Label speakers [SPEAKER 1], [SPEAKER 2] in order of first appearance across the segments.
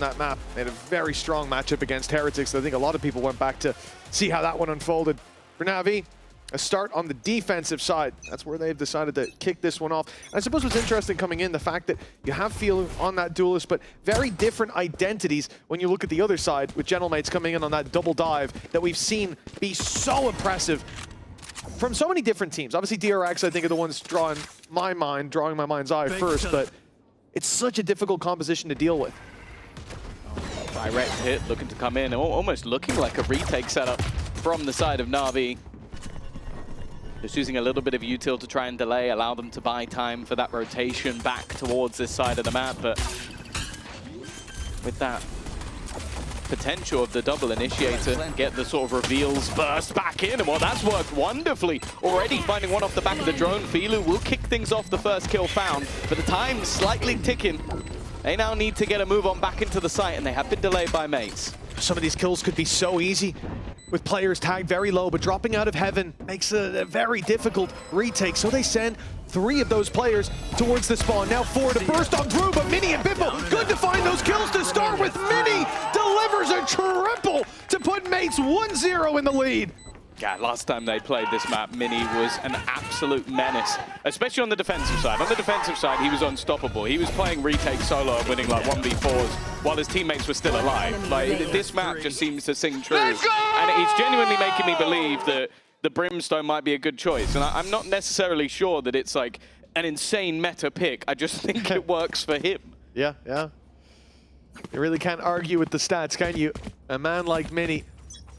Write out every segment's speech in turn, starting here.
[SPEAKER 1] that map. They had a very strong matchup against Heretics. I think a lot of people went back to see how that one unfolded. For NAVI, a start on the defensive side. That's where they've decided to kick this one off. And I suppose what's interesting coming in, the fact that you have Feel on that duelist, but very different identities when you look at the other side with Gentlemates coming in on that double dive that we've seen be so impressive from so many different teams. Obviously DRX, I think, are the ones drawing my mind's eye first, but it's such a difficult composition to deal with.
[SPEAKER 2] Direct hit, looking to come in, almost looking like a retake setup from the side of NAVI. Just using a little bit of util to try and delay, allow them to buy time for that rotation back towards this side of the map, but with that potential of the double initiator, get the sort of reveals burst back in, and well, that's worked wonderfully. Already finding one off the back of the drone. Filu will kick things off, the first kill found, but the time's slightly ticking. They now need to get a move on back into the site, and they have been delayed by mates.
[SPEAKER 1] Some of these kills could be so easy with players tagged very low, but dropping out of heaven makes a very difficult retake. So they send 3 of those players towards the spawn. Now 4 to burst on through, but Mini and Bippo, good to find those kills to start with. Mini delivers a triple to put mates 1-0 in the lead.
[SPEAKER 2] Yeah, last time they played this map, Mini was an absolute menace, especially on the defensive side. On the defensive side, he was unstoppable. He was playing retake solo and winning like 1v4s while his teammates were still alive. Like, this map just seems to sing true. And it's genuinely making me believe that the Brimstone might be a good choice. And I'm not necessarily sure that it's like an insane meta pick. I just think it works for him.
[SPEAKER 1] Yeah. You really can't argue with the stats, can you? A man like Mini,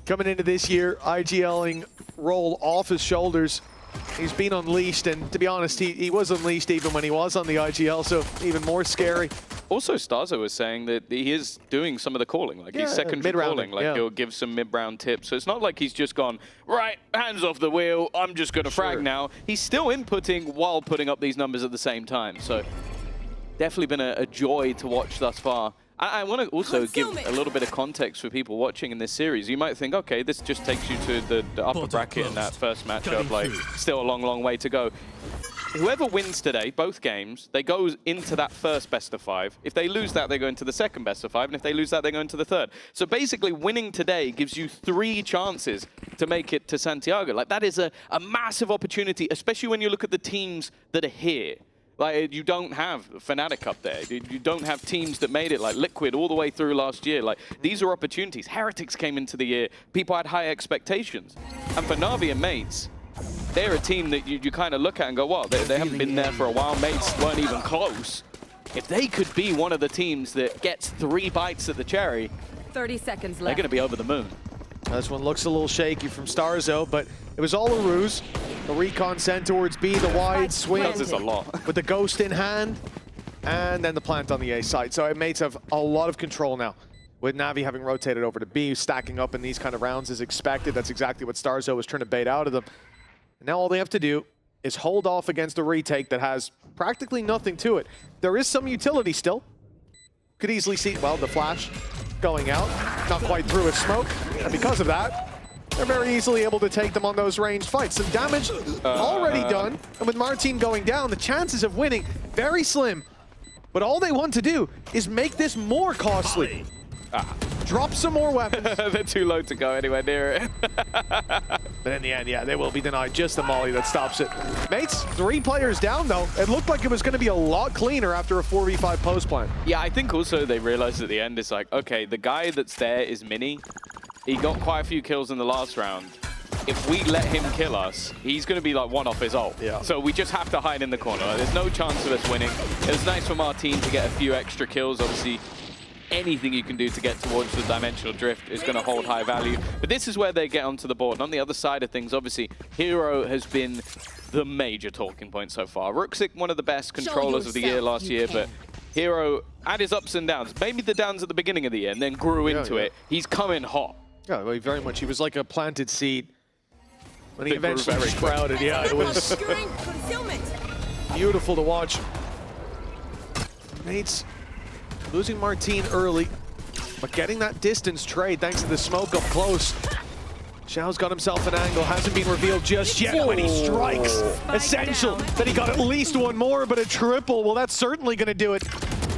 [SPEAKER 1] coming into this year, IGLing roll off his shoulders. He's been unleashed, and to be honest, he was unleashed even when he was on the IGL, so even more scary.
[SPEAKER 2] Also, Starzo was saying that he is doing some of the calling, like he's secondary calling, like he'll give some mid-round tips. So it's not like he's just gone, right, hands off the wheel, I'm just going to frag now. He's still inputting while putting up these numbers at the same time. So definitely been a joy to watch thus far. I want to also give a little bit of context for people watching in this series. You might think, okay, this just takes you to the upper bracket in that first matchup, like still a long, long way to go. Whoever wins today, both games, they go into that first best of 5. If they lose that, they go into the second best of 5, and if they lose that, they go into the third. So basically, winning today gives you 3 chances to make it to Santiago. Like, that is a massive opportunity, especially when you look at the teams that are here. Like, you don't have Fnatic up there. You don't have teams that made it, like Liquid all the way through last year. Like, these are opportunities. Heretics came into the year. People had high expectations. And for NAVI and mates, they're a team that you kind of look at and go, well, they haven't been there for a while. Mates weren't even close. If they could be one of the teams that gets 3 bites at the cherry,
[SPEAKER 3] 30 seconds left.
[SPEAKER 2] They're going to be over the moon.
[SPEAKER 1] This one looks a little shaky from Starzo, but it was all a ruse. The recon sent towards B, the wide swing
[SPEAKER 2] This a lot.
[SPEAKER 1] with the ghost in hand, and then the plant on the A side. So mates have a lot of control now. With NAVI having rotated over to B, stacking up in these kind of rounds as expected. That's exactly what Starzo was trying to bait out of them. And now all they have to do is hold off against a retake that has practically nothing to it. There is some utility still. Could easily see, well, the flash going out, not quite through a smoke, and because of that, they're very easily able to take them on those ranged fights. Some damage already done, and with Martin going down, the chances of winning very slim. But all they want to do is make this more costly. Drop some more weapons.
[SPEAKER 2] They're too low to go anywhere near it.
[SPEAKER 1] But in the end, yeah, they will be denied just the molly that stops it. Mates, 3 players down, though. It looked like it was going to be a lot cleaner after a 4v5 post plan.
[SPEAKER 2] Yeah, I think also they realized at the end, it's like, okay, the guy that's there is Mini. He got quite a few kills in the last round. If we let him kill us, he's going to be like one off his ult.
[SPEAKER 1] Yeah.
[SPEAKER 2] So we just have to hide in the corner. There's no chance of us winning. It was nice for Martin to get a few extra kills. Obviously, anything you can do to get towards the dimensional drift is going to hold high value. But this is where they get onto the board. And on the other side of things, obviously, Hero has been the major talking point so far. Rooksik, one of the best controllers of the year last year, but Hero had his ups and downs. Maybe the downs at the beginning of the year and then grew into it. He's coming hot.
[SPEAKER 1] Yeah, well, very much. He was like a planted seed. When he eventually sprouted, yeah, it was beautiful to watch. Mates losing Martin early, but getting that distance trade thanks to the smoke up close. Xiao's got himself an angle, hasn't been revealed just yet when he strikes. Essential that he got at least one more, but a triple, well, that's certainly going to do it.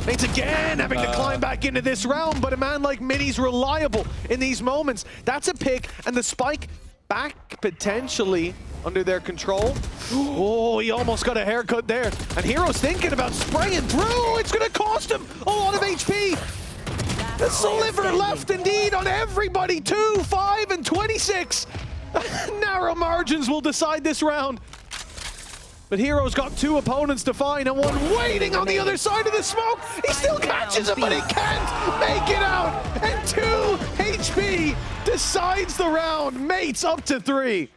[SPEAKER 1] Mates again having to climb back into this round, but a man like Mini's reliable in these moments. That's a pick, and the spike back potentially under their control. Oh, he almost got a haircut there. And Hero's thinking about spraying through. It's going to cost him a lot of HP. The sliver left indeed on everybody. 2, 5, and 26. Narrow margins will decide this round. But Hero's got 2 opponents to find and one waiting on the other side of the smoke. He still catches him, but he can't make it out. And 2 HP decides the round. Mates up to 3.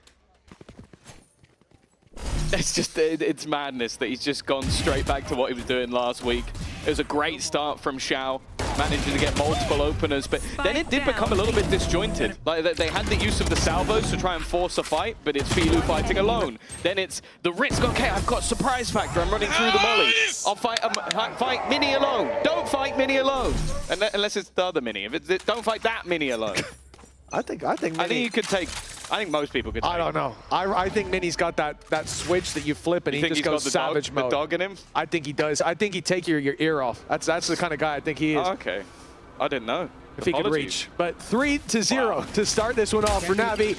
[SPEAKER 2] It's just, it's madness that he's just gone straight back to what he was doing last week. It was a great start from Xiao, managing to get multiple openers, but then it did become a little bit disjointed. Like they had the use of the salvos to try and force a fight, but it's Filu fighting alone. Then it's the risk, okay, I've got surprise factor, I'm running through the molly. I'll fight Mini alone. Don't fight Mini alone. Unless it's the other Mini. If it's, don't fight that Mini alone.
[SPEAKER 1] I think
[SPEAKER 2] you could take, I think most people could take.
[SPEAKER 1] I don't know. I think Mini's got that switch that you flip and he just goes savage mode.
[SPEAKER 2] The dog in him?
[SPEAKER 1] I think he does. I think he'd take your ear off. That's the kind of guy I think he is.
[SPEAKER 2] Oh, okay. I didn't know.
[SPEAKER 1] If he could reach. But 3-0 to start this one off for NAVI.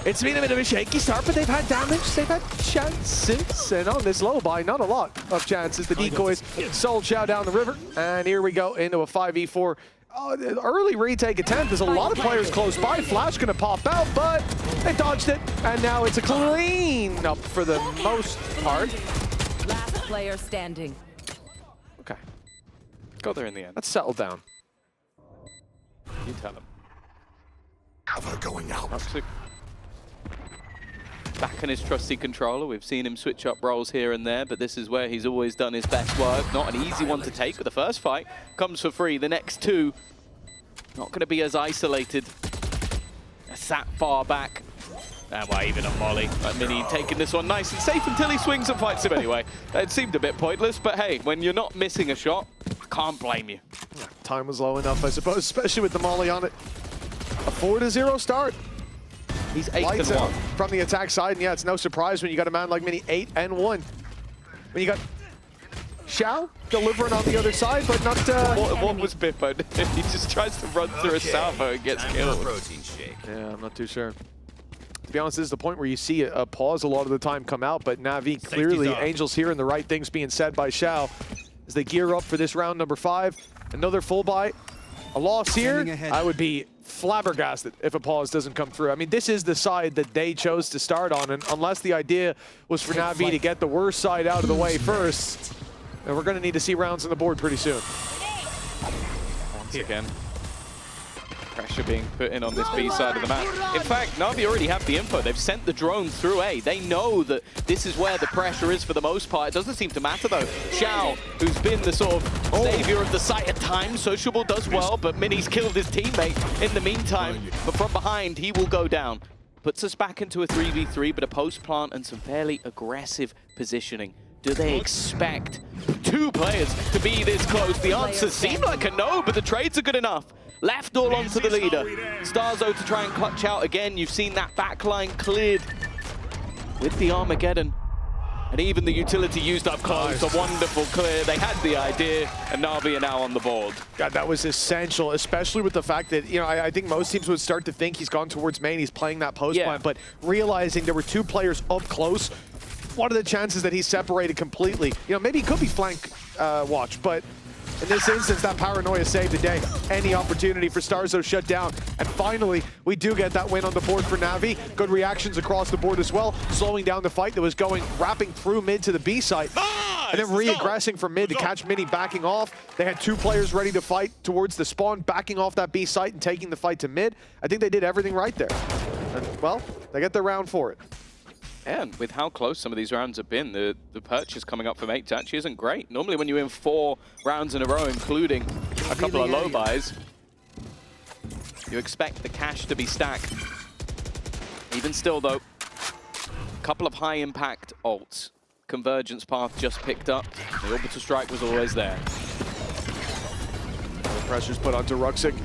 [SPEAKER 1] It's been a bit of a shaky start, but they've had damage, they've had chances, and on this low buy, not a lot of chances. The decoys sold Xiao down the river, and here we go into a 5v4. Oh, the early retake attempt. There's a lot of players close by. Flash gonna pop out, but they dodged it, and now it's a clean up for the most part.
[SPEAKER 3] Last player standing.
[SPEAKER 1] Okay.
[SPEAKER 2] Got there in the end.
[SPEAKER 1] Let's settle down.
[SPEAKER 2] You tell him.
[SPEAKER 4] Cover going out.
[SPEAKER 2] Back on his trusty controller. We've seen him switch up roles here and there, but this is where he's always done his best work. Not an easy one to take, but the first fight comes for free. The next 2, not going to be as isolated. Sat far back. And well, even a molly. Mini taking this one nice and safe until he swings and fights him anyway. It seemed a bit pointless, but hey, when you're not missing a shot, I can't blame you.
[SPEAKER 1] Time was low enough, I suppose, especially with the molly on it. A 4-0 start.
[SPEAKER 2] He's 8-1
[SPEAKER 1] from the attack side, and yeah, it's no surprise when you got a man like Mini 8-1. When you got Xiao delivering on the other side, but not.
[SPEAKER 2] What was Bippo? He just tries to run through a salvo and gets killed.
[SPEAKER 1] Yeah, I'm not too sure. To be honest, this is the point where you see a pause a lot of the time come out, but NAVI clearly, Angel's hearing the right things being said by Xiao as they gear up for this round number 5. Another full buy. A loss here, I would be flabbergasted if a pause doesn't come through. I mean, this is the side that they chose to start on, and unless the idea was for NAVI to get the worst side out of the way first, then we're going to need to see rounds on the board pretty soon.
[SPEAKER 2] Once again, pressure being put in on this B side of the map. In fact, NAVI already have the info. They've sent the drone through A. They know that this is where the pressure is for the most part. It doesn't seem to matter though. Xiao, who's been the sort of savior of the site at times, Sociable does well, but Mini's killed his teammate in the meantime. But from behind, he will go down. Puts us back into a 3v3, but a post plant and some fairly aggressive positioning. Do they expect 2 players to be this close? The answers seem like a no, but the trades are good enough. Left all onto the leader. Starzo to try and clutch out again. You've seen that backline cleared with the Armageddon. And even the utility used up close. A wonderful clear. They had the idea, and NAVI are now on the board.
[SPEAKER 1] God, that was essential, especially with the fact that, you know, I think most teams would start to think he's gone towards main, he's playing that post plant, but realizing there were 2 players up close, what are the chances that he's separated completely? You know, maybe he could be flank watch, but in this instance, that paranoia saved the day. Any opportunity for Starzo shut down. And finally, we do get that win on the board for NAVI. Good reactions across the board as well, slowing down the fight that was going, wrapping through mid to the B site. And then re-aggressing from mid to catch Mini backing off. They had 2 players ready to fight towards the spawn, backing off that B site and taking the fight to mid. I think they did everything right there. And, well, they get their round for it.
[SPEAKER 2] And with how close some of these rounds have been, the purchase coming up for mates actually isn't great. Normally when you win 4 rounds in a row, including a couple of low buys, you expect the cash to be stacked. Even still though, a couple of high impact ults. Convergence path just picked up. The orbital strike was always there.
[SPEAKER 1] The pressure's put onto Ruxic.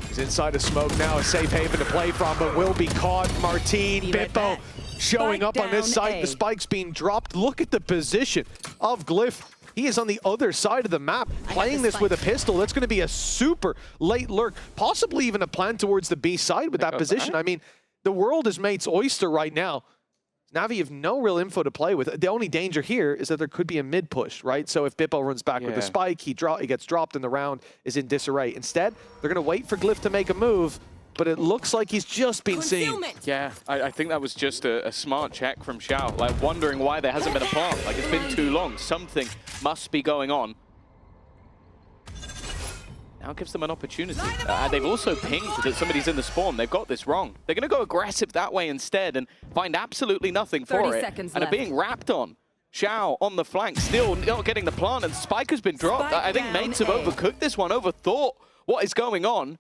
[SPEAKER 1] He's inside of smoke now, a safe haven to play from, but will be caught. Martine, Bippo showing up on this side. The spike's being dropped. Look at the position of Glyph He is on the other side of the map, playing this with a pistol. That's going to be a super late lurk, possibly even a plant towards the B side with that position. I mean, the world is Mate's oyster right now. Navi have no real info to play with. The only danger here is that there could be a mid push, right? So if Bippo runs back with the spike, he gets dropped and the round is in disarray. Instead, they're going to wait for Glyph to make a move, but it looks like he's just been seen.
[SPEAKER 2] Yeah, I think that was just a smart check from Xiao, like wondering why there hasn't been a plant. Like, it's been too long. Something must be going on. Now gives them an opportunity. They've also pinged that somebody's in the spawn. They've got this wrong. They're going to go aggressive that way instead and find absolutely nothing for it. And are being wrapped on. Xiao on the flank, still not getting the plant, and Spike has been dropped. I think Mates have overcooked this one, overthought what is going on.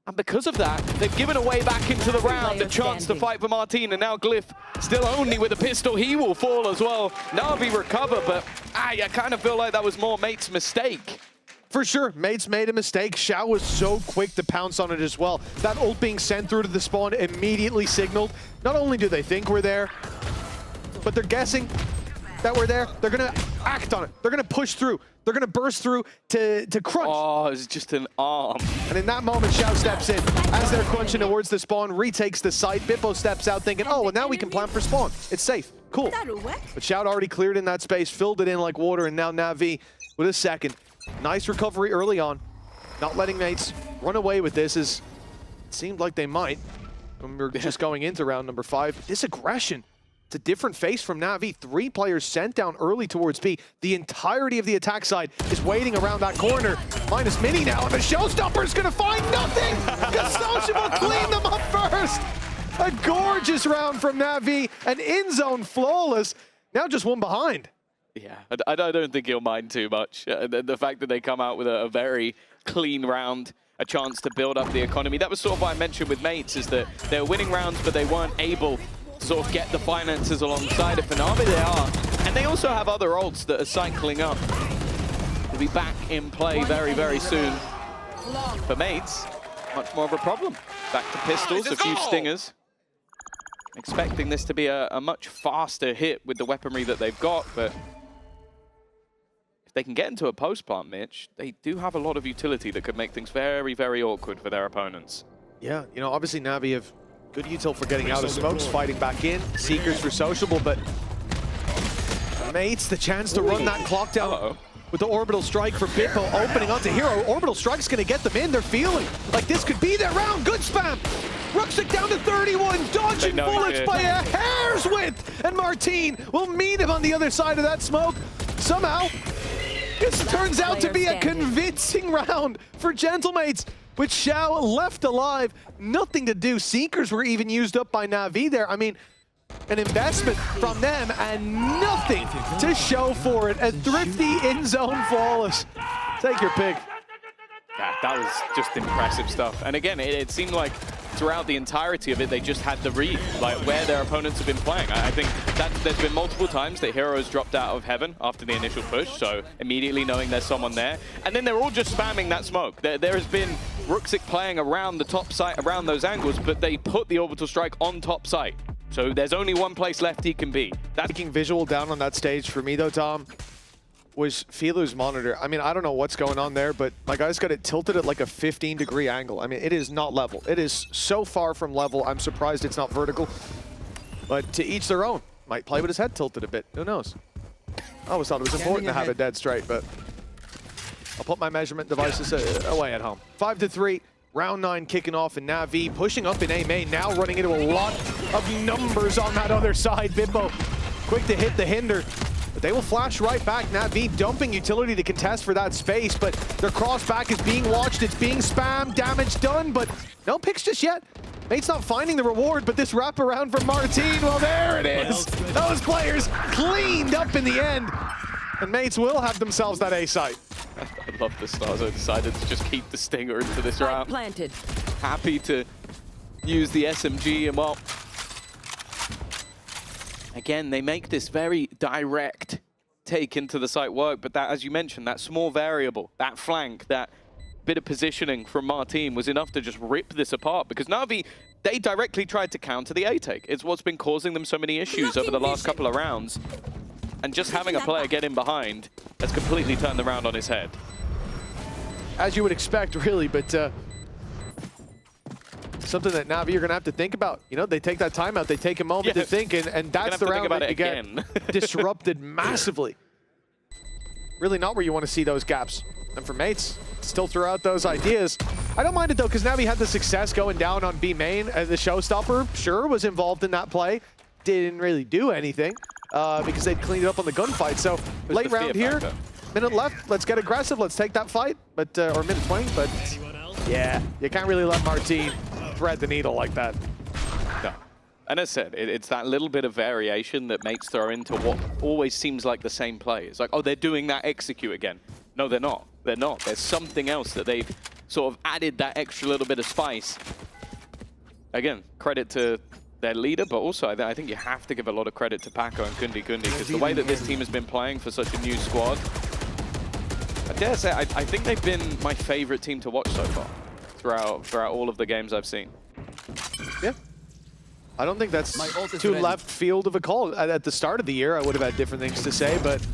[SPEAKER 2] And because of that, they've given away back into the round a chance to fight for Martin, and now Glyph still only with a pistol. He will fall as well. Navi recover, but I kind of feel like that was more Mates' mistake.
[SPEAKER 1] For sure, Mates made a mistake. Xiao was so quick to pounce on it as well. That ult being sent through to the spawn immediately signaled. Not only do they think we're there, but they're guessing that we're there. They're going to act on it. They're going to push through. They're going to burst through to crunch.
[SPEAKER 2] Oh, it's just an arm.
[SPEAKER 1] And in that moment, Xiao steps in. As they're crunching towards the spawn, retakes the site. Bippo steps out thinking, oh, well, now we can plant for spawn. It's safe. Cool. But Xiao already cleared in that space, filled it in like water, and now Navi with a second. Nice recovery early on. Not letting Mates run away with this as it seemed like they might. When we were just going into round number 5. This aggression. It's a different face from Navi. 3 players sent down early towards B. The entirety of the attack side is waiting around that corner. Minus Mini now, and the Showstopper is going to find nothing! Gasoshiba cleaned them up first! A gorgeous round from Navi, an in-zone flawless. Now just one behind.
[SPEAKER 2] Yeah, I don't think he'll mind too much. The fact that they come out with a very clean round, a chance to build up the economy. That was sort of what I mentioned with Mates, is that they're winning rounds, but they weren't able to sort of get the finances alongside it. For Navi, they are. And they also have other ults that are cycling up. They'll be back in play very, very soon. For Mates, much more of a problem. Back to pistols, a few stingers. Expecting this to be a much faster hit with the weaponry that they've got, but they can get into a post plant, Mitch, they do have a lot of utility that could make things very, very awkward for their opponents.
[SPEAKER 1] Yeah, you know, obviously Navi have good util for getting out of smokes, fighting back in. Seekers for sociable, but Mates, the chance to run that clock down with the orbital strike for Bippo opening onto Hero. Orbital strike's gonna get them in. They're feeling like this could be their round. Good spam. Ruxic down to 31, dodging bullets by a hair's width, and Martin will meet him on the other side of that smoke. Somehow, this turns out to be a convincing round for Gentlemates, with Xiao left alive. Nothing to do. Seekers were even used up by Navi there. I mean, an investment from them and nothing to show for it. A thrifty in-zone flawless. Take your pick.
[SPEAKER 2] Yeah, that was just impressive stuff. And again, it seemed like throughout the entirety of it, they just had the read, like where their opponents have been playing. I think that there's been multiple times that Heroes dropped out of heaven after the initial push, so immediately knowing there's someone there. And then they're all just spamming that smoke. There has been Ruxic playing around the top site, around those angles, but they put the orbital strike on top site. So there's only one place left he can be. That's
[SPEAKER 1] taking visual down on that stage for me though, Tom, was Filu's monitor. I mean, I don't know what's going on there, but my guy's got it tilted at like a 15-degree angle. I mean, it is not level. It is so far from level. I'm surprised it's not vertical. But to each their own. Might play with his head tilted a bit. Who knows? I always thought it was important to have it dead straight, but I'll put my measurement devices away at home. 5-3. Round 9 kicking off, and Navi pushing up in A main, now running into a lot of numbers on that other side. Bippo quick to hit the hinder, but they will flash right back. Navi dumping utility to contest for that space, but their cross back is being watched, it's being spammed, damage done, but no picks just yet. Mate's not finding the reward, but this wraparound from Martin, well, there it is. Those players cleaned up in the end, and Mates will have themselves that A site.
[SPEAKER 2] I love the Starzo decided to just keep the stinger into this round.
[SPEAKER 3] Planted.
[SPEAKER 2] Happy to use the SMG and well, again, they make this very direct take into the site work, but that, as you mentioned, that small variable, that flank, that bit of positioning from Martin was enough to just rip this apart, because Navi, they directly tried to counter the A take. It's what's been causing them so many issues over the last couple of rounds. And just having a player get in behind has completely turned the round on his head.
[SPEAKER 1] As you would expect, really, but something that Navi you're going to have to think about. You know, they take that timeout, they take a moment to think, and that's the round that you get disrupted massively. Really not where you want to see those gaps. And for Mates, still throw out those ideas. I don't mind it though, because Navi had the success going down on B main, and the showstopper, sure, was involved in that play. Didn't really do anything because they'd cleaned it up on the gunfight. So late round here, minute left, let's get aggressive, let's take that fight, but or minute 20, but yeah, you can't really let Martin thread the needle like that.
[SPEAKER 2] No. And as I said, it's that little bit of variation that Mates throw into what always seems like the same play. It's like, oh, they're doing that execute again. No, they're not. They're not. There's something else that they've sort of added that extra little bit of spice. Again, credit to their leader, but also I think you have to give a lot of credit to Paco and Kundi because the way that this team has been playing for such a new squad, I dare say, I think they've been my favorite team to watch so far throughout all of the games I've seen.
[SPEAKER 1] Yeah. I don't think that's too left field of a call. At the start of the year, I would have had different things to say, but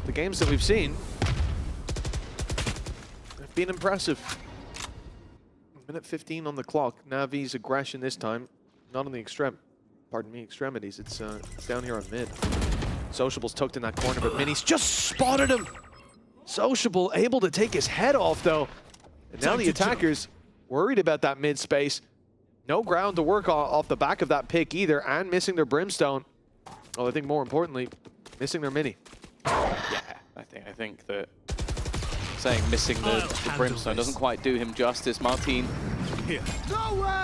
[SPEAKER 1] the games that we've seen have been impressive. Minute 15 on the clock. Navi's aggression this time, not on the extremities. It's down here on mid. Sociable's tucked in that corner, but Mini's just spotted him. Sociable able to take his head off, though. And now the attackers worried about that mid space. No ground to work off the back of that pick either, and missing their Brimstone. Well, I think more importantly, missing their Mini.
[SPEAKER 2] Yeah, I think that saying missing the Brimstone doesn't quite do him justice. Martin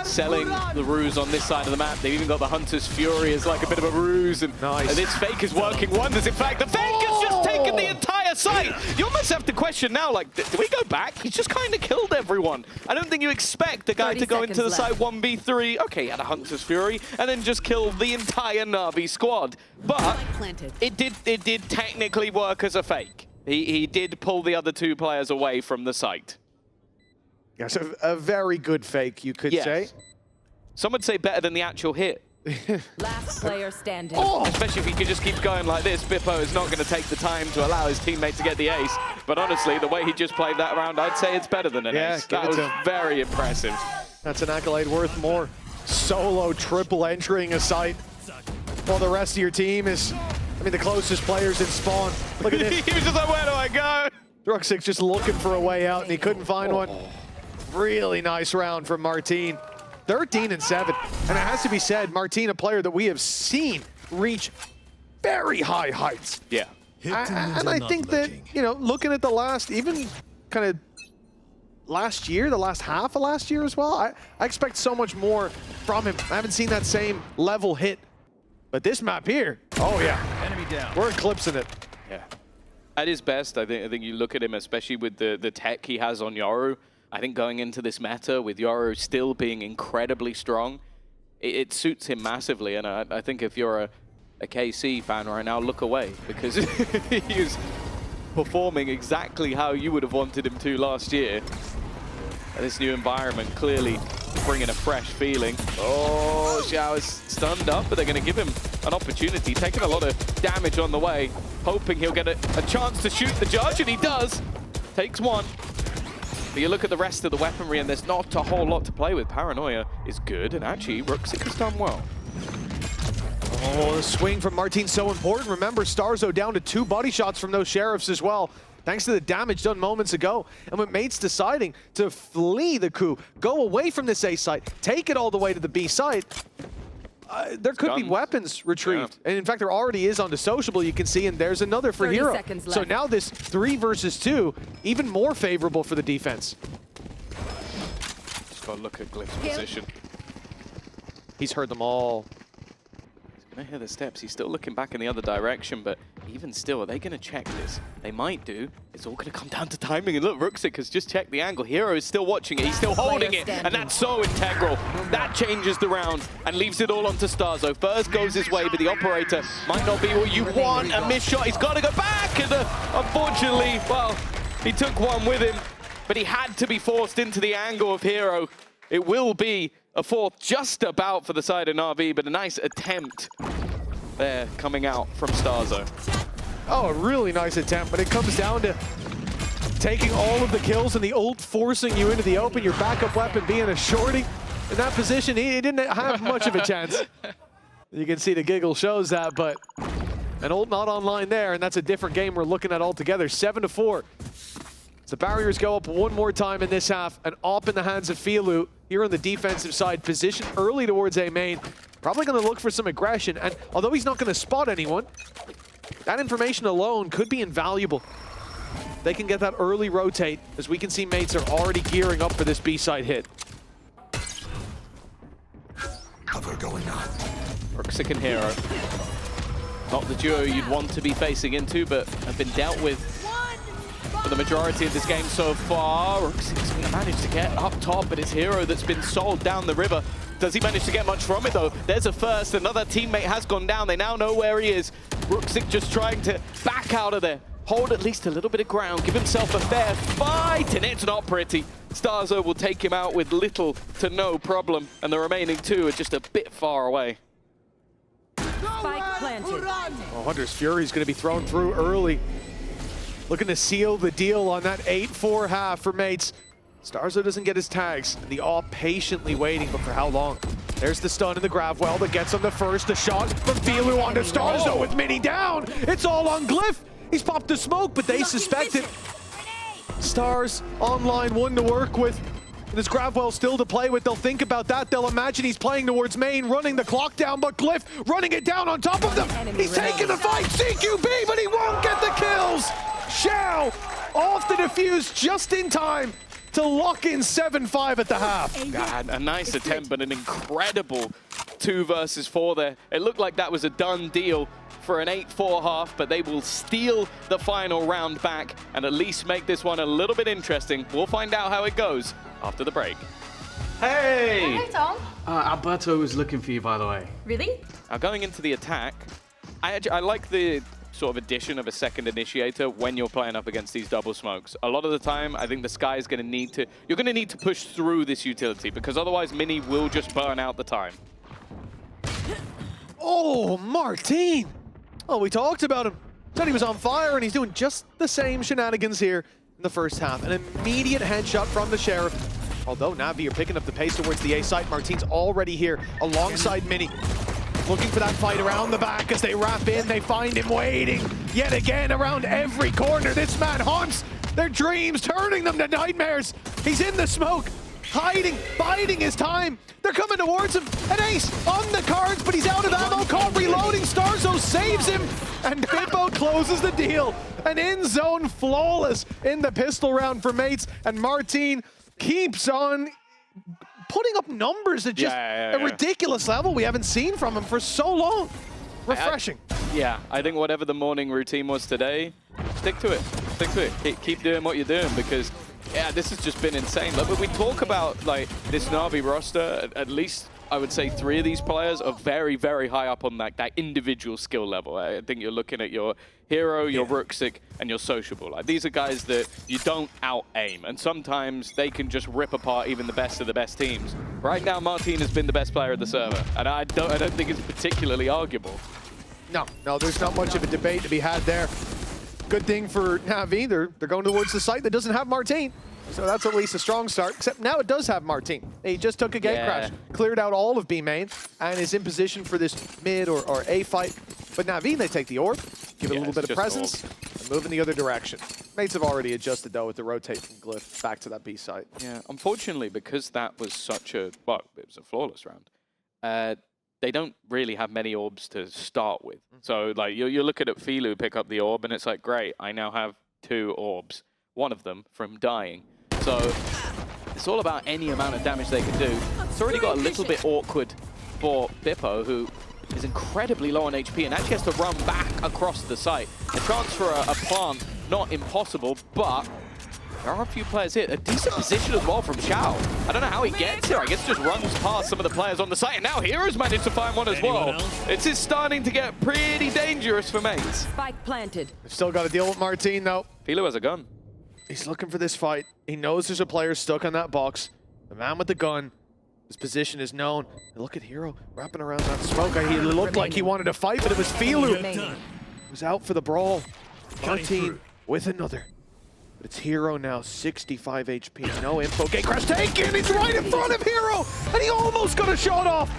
[SPEAKER 2] selling the ruse on this side of the map. They've even got the Hunter's Fury as like a bit of a ruse, and this fake is working wonders. In fact, the fake has just taken the entire site. You almost have to question now, like, do we go back? He's just kind of killed everyone. I don't think you expect the guy to go into the site 1v3. Okay, he had a Hunter's Fury, and then just kill the entire Navi squad. But it did technically work as a fake. He did pull the other two players away from the site.
[SPEAKER 1] Yes, a very good fake, you could say.
[SPEAKER 2] Some would say better than the actual hit.
[SPEAKER 3] Last player standing.
[SPEAKER 2] Especially if he could just keep going like this. Bippo is not going to take the time to allow his teammate to get the ace. But honestly, the way he just played that round, I'd say it's better than an ace. That was very impressive.
[SPEAKER 1] That's an accolade worth more. Solo triple entering a site while the rest of your team is, I mean, the closest players in spawn. Look at this.
[SPEAKER 2] He was just like, where do I go?
[SPEAKER 1] Druxix just looking for a way out, and he couldn't find one. Really nice round from Martin. 13-7. And it has to be said, Martin, a player that we have seen reach very high heights.
[SPEAKER 2] Yeah.
[SPEAKER 1] And I think that, you know, looking at the last, even kind of last year, the last half of last year as well, I expect so much more from him. I haven't seen that same level hit. But this map here, oh yeah.
[SPEAKER 5] Enemy down.
[SPEAKER 1] We're eclipsing it.
[SPEAKER 2] Yeah. At his best, I think you look at him, especially with the tech he has on Yoru. I think going into this meta with Yoru still being incredibly strong, it suits him massively. And I think if you're a KC fan right now, look away, because he's performing exactly how you would have wanted him to last year. And this new environment clearly bringing a fresh feeling. Oh, Xiao's stunned up, but they're going to give him an opportunity, taking a lot of damage on the way, hoping he'll get a chance to shoot the judge, and he does. Takes one. But you look at the rest of the weaponry, and there's not a whole lot to play with. Paranoia is good, and actually, Ruxic has done well.
[SPEAKER 1] Oh, the swing from Martin's so important. Remember, Starzo down to 2 body shots from those Sheriffs as well, thanks to the damage done moments ago. And with Mates deciding to flee the coup, go away from this A site, take it all the way to the B site, there could be weapons retrieved. Yeah. And in fact, there already is on the Sociable, you can see, and there's another for Hero. So now this 3 versus 2, even more favorable for the defense.
[SPEAKER 2] Just gotta look at Glyph's position.
[SPEAKER 1] He's heard them all.
[SPEAKER 2] He's gonna hear the steps. He's still looking back in the other direction, but even still, are they gonna check this? They might do. It's all gonna come down to timing. And look, Ruxic has just checked the angle. Hero is still watching it. He's still holding it, and that's so integral. That changes the round and leaves it all onto Starzo. First goes his way, but the operator might not be what you want. A missed shot. He's got to go back, and unfortunately, well, he took one with him, but he had to be forced into the angle of Hero. It will be a fourth just about for the side of NAVI, but a nice attempt there coming out from Starzo.
[SPEAKER 1] Oh, a really nice attempt, but it comes down to taking all of the kills and the ult forcing you into the open, your backup weapon being a shorty. In that position, he didn't have much of a chance. You can see the giggle shows that, but an ult not online there, and that's a different game we're looking at altogether. 7-4. As the barriers go up one more time in this half, an op in the hands of Filu here on the defensive side, positioned early towards A main. Probably going to look for some aggression, and although he's not going to spot anyone, that information alone could be invaluable. They can get that early rotate, as we can see mates are already gearing up for this B-side hit.
[SPEAKER 4] Cover going out.
[SPEAKER 2] Rooksik and Hero. Not the duo you'd want to be facing into, but have been dealt with for the majority of this game so far. Rooksik's going to manage to get up top, but it's Hero that's been sold down the river. Does he manage to get much from it, though? There's a first. Another teammate has gone down. They now know where he is. Rooksik just trying to back out of there. Hold at least a little bit of ground. Give himself a fair fight, and it's not pretty. Starzo will take him out with little to no problem, and the remaining two are just a bit far away.
[SPEAKER 3] Spike planted.
[SPEAKER 1] Oh, Hunter's Fury is going to be thrown through early. Looking to seal the deal on that 8-4 half for mates. Starzo doesn't get his tags. The all patiently waiting, but for how long? There's the stun in the grab well that gets him the first. The shot from Filu onto Starzo with Mini down. It's all on Glyph. He's popped the smoke, but they suspect it. Stars online, one to work with. And this Gravwell still to play with. They'll think about that. They'll imagine he's playing towards main, running the clock down, but Glyph running it down on top of them. He's taking the fight, CQB, but he won't get the kills. Shao off the defuse just in time to lock in 7-5 at the half.
[SPEAKER 2] God, a nice attempt, but an incredible 2 versus 4 there. It looked like that was a done deal for an 8-4 half, but they will steal the final round back and at least make this one a little bit interesting. We'll find out how it goes after the break.
[SPEAKER 5] Hey!
[SPEAKER 6] Hey, Tom.
[SPEAKER 5] Alberto was looking for you, by the way.
[SPEAKER 6] Really?
[SPEAKER 2] Now going into the attack, I like the sort of addition of a second initiator when you're playing up against these double smokes. A lot of the time, I think the Sky is going to need to, you're going to need to push through this utility because otherwise Mini will just burn out the time.
[SPEAKER 1] Oh, Martin! Oh, we talked about him. Said he was on fire, and he's doing just the same shenanigans here in the first half. An immediate headshot from the Sheriff. Although Navi are picking up the pace towards the A site, Martin's already here alongside Mini. Looking for that fight around the back as they wrap in. They find him waiting yet again around every corner. This man haunts their dreams, turning them to nightmares. He's in the smoke, hiding, biding his time. They're coming towards him. An ace on the cards, but he's out of ammo. Caught reloading. Starzo saves him, and Bippo closes the deal. An in-zone flawless in the pistol round for mates, and Martin keeps on putting up numbers at just a ridiculous level we haven't seen from him for so long. Refreshing.
[SPEAKER 2] I think whatever the morning routine was today, stick to it. Stick to it. Keep doing what you're doing because, this has just been insane. But we talk about like this Navi roster, at least I would say 3 of these players are very, very high up on that individual skill level. I think you're looking at your Hero, your Rooksik, and your Sociable. Like, these are guys that you don't out-aim, and sometimes they can just rip apart even the best of the best teams. Right now, Martin has been the best player of the server, and I don't think it's particularly arguable.
[SPEAKER 1] No, there's not much of a debate to be had there. Good thing for Navi, they're going towards the site that doesn't have Martin. So that's at least a strong start, except now it does have Martin. He just took a gate crash, cleared out all of B main, and is in position for this mid or A fight. But Navi, they take the orb, give it a little bit of presence, and move in the other direction. Mates have already adjusted, though, with the rotate from Glyph back to that B site.
[SPEAKER 2] Yeah, unfortunately, because that was such a, well, it was a flawless round, they don't really have many orbs to start with. So, like, you're looking at Filu pick up the orb, and it's like, great, I now have 2 orbs. One of them from dying. So it's all about any amount of damage they can do. It's already got a little bit awkward for Bippo, who is incredibly low on HP and actually has to run back across the site. A chance for a plant, not impossible, but there are a few players here. A decent position as well from Shao. I don't know how he gets here. I guess just runs past some of the players on the site, and now Hero's managed to find one as well. It's just starting to get pretty dangerous for mates.
[SPEAKER 3] Spike planted.
[SPEAKER 1] They've still got to deal with Martin, though.
[SPEAKER 2] Filu has a gun.
[SPEAKER 1] He's looking for this fight. He knows there's a player stuck on that box. The man with the gun His position is known. And look at Hero wrapping around that smoke. He looked like he wanted to fight, but it was Filu. He was out for the brawl. Martin with another. But it's Hero now, 65 HP. No info. Gatecrash taken! He's right in front of Hero! And he almost got a shot off!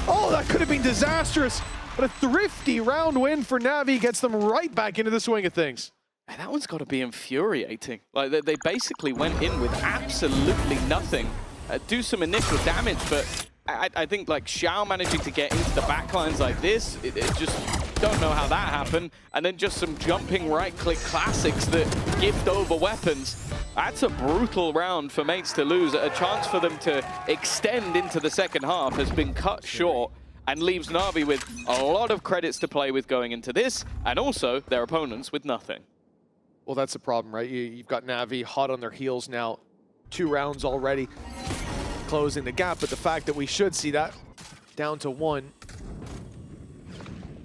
[SPEAKER 1] Oh, that could have been disastrous. But a thrifty round win for NAVI gets them right back into the swing of things.
[SPEAKER 2] And that one's got to be infuriating. Like, they basically went in with absolutely nothing. Do some initial damage, but I think like Xiao managing to get into the backlines like this, it just don't know how that happened. And then just some jumping right-click classics that gift over weapons. That's a brutal round for Mates to lose. A chance for them to extend into the second half has been cut short and leaves NAVI with a lot of credits to play with going into this, and also their opponents with nothing.
[SPEAKER 1] Well, that's the problem, right? You've got NAVI hot on their heels now. 2 rounds already, closing the gap, but the fact that we should see that down to 1.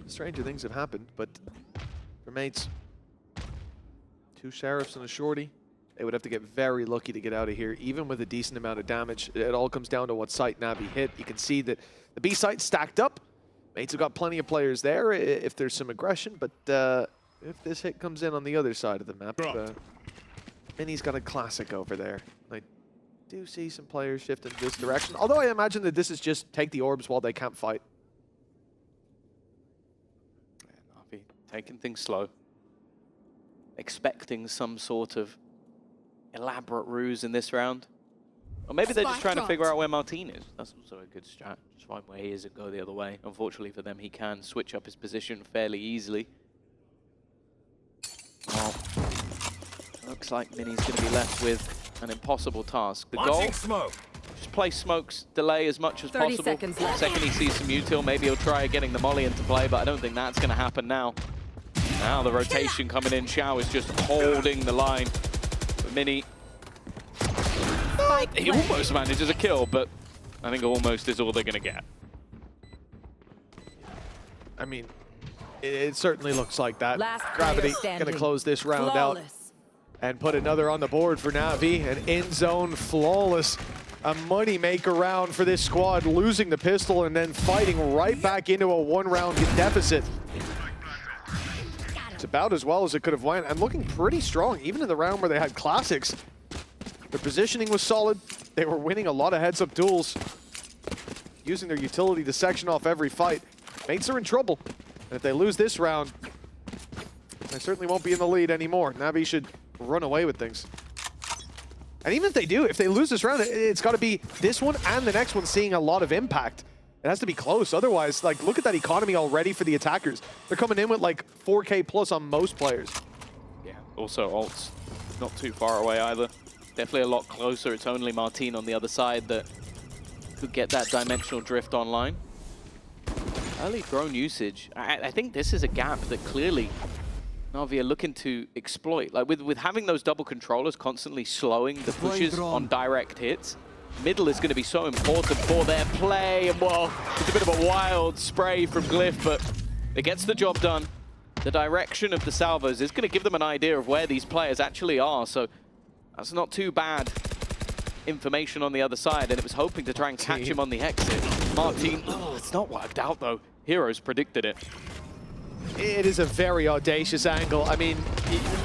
[SPEAKER 1] Stranger things have happened, but for Mates, 2 Sheriffs and a Shorty, they would have to get very lucky to get out of here, even with a decent amount of damage. It all comes down to what site NAVI hit. You can see that the B site stacked up. Mates have got plenty of players there if there's some aggression, but if this hit comes in on the other side of the map, Minnie's got a classic over there. I do see some players shift in this direction, although I imagine that this is just take the orbs while they can't fight.
[SPEAKER 2] NAVI taking things slow, expecting some sort of elaborate ruse in this round. Or maybe they're just trying to figure out where Martin is. That's also a good strat. Just find where he is and go the other way. Unfortunately for them, he can switch up his position fairly easily. Well, looks like Minnie's going to be left with an impossible task. The goal, just play smokes, delay as much as
[SPEAKER 3] 30
[SPEAKER 2] possible.
[SPEAKER 3] seconds left.
[SPEAKER 2] The second he sees some util, maybe he'll try getting the molly into play, but I don't think that's going to happen now. Now the rotation coming in. Xiao is just holding the line. But Minnie, he almost manages a kill, but I think almost is all they're going to get.
[SPEAKER 1] I mean, it certainly looks like that.
[SPEAKER 3] Last
[SPEAKER 1] Gravity
[SPEAKER 3] player
[SPEAKER 1] going to close this round
[SPEAKER 3] Flawless.
[SPEAKER 1] out and put another on the board for NAVI. An in-zone flawless, a money-maker round for this squad, losing the pistol and then fighting right back into a 1-round deficit. It's about as well as it could have went, and looking pretty strong, even in the round where they had classics. Their positioning was solid. They were winning a lot of heads-up duels, using their utility to section off every fight. Mates are in trouble, and if they lose this round, they certainly won't be in the lead anymore. NAVI should run away with things. And even if they do, if they lose this round, it's got to be this one and the next one seeing a lot of impact. It has to be close. Otherwise, like, look at that economy already for the attackers. They're coming in with like 4K plus on most players.
[SPEAKER 2] Yeah, also ults not too far away either. Definitely a lot closer. It's only Martin on the other side that could get that dimensional drift online. Early drone usage. I think this is a gap that clearly NAVI are looking to exploit. Like with having those double controllers constantly slowing the pushes on direct hits, middle is going to be so important for their play. And well, it's a bit of a wild spray from Glyph, but it gets the job done. The direction of the salvos is going to give them an idea of where these players actually are. So that's not too bad information on the other side, and it was hoping to try and catch him on the exit. Martin, it's not worked out though. Heroes predicted it.
[SPEAKER 1] It is a very audacious angle. I mean,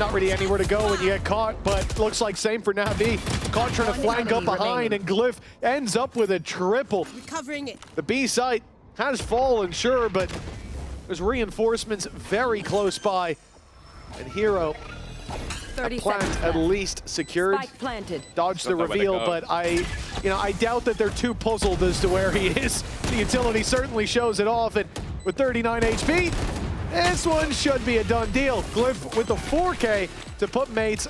[SPEAKER 1] not really anywhere to go when you get caught, but looks like same for NAVI. Caught trying to flank up behind, and Glyph ends up with a triple.
[SPEAKER 3] Recovering it.
[SPEAKER 1] The B site has fallen, sure, but there's reinforcements very close by. And Hero,
[SPEAKER 3] 30
[SPEAKER 1] plant
[SPEAKER 3] seconds
[SPEAKER 1] at
[SPEAKER 3] left.
[SPEAKER 1] least secured.
[SPEAKER 3] Spike planted.
[SPEAKER 1] Dodged the
[SPEAKER 2] Don't know where to
[SPEAKER 1] reveal,
[SPEAKER 2] go.
[SPEAKER 1] but I doubt that they're too puzzled as to where he is. The utility certainly shows it off, and with 39 HP, this one should be a done deal. Glyph with the 4K to put Mates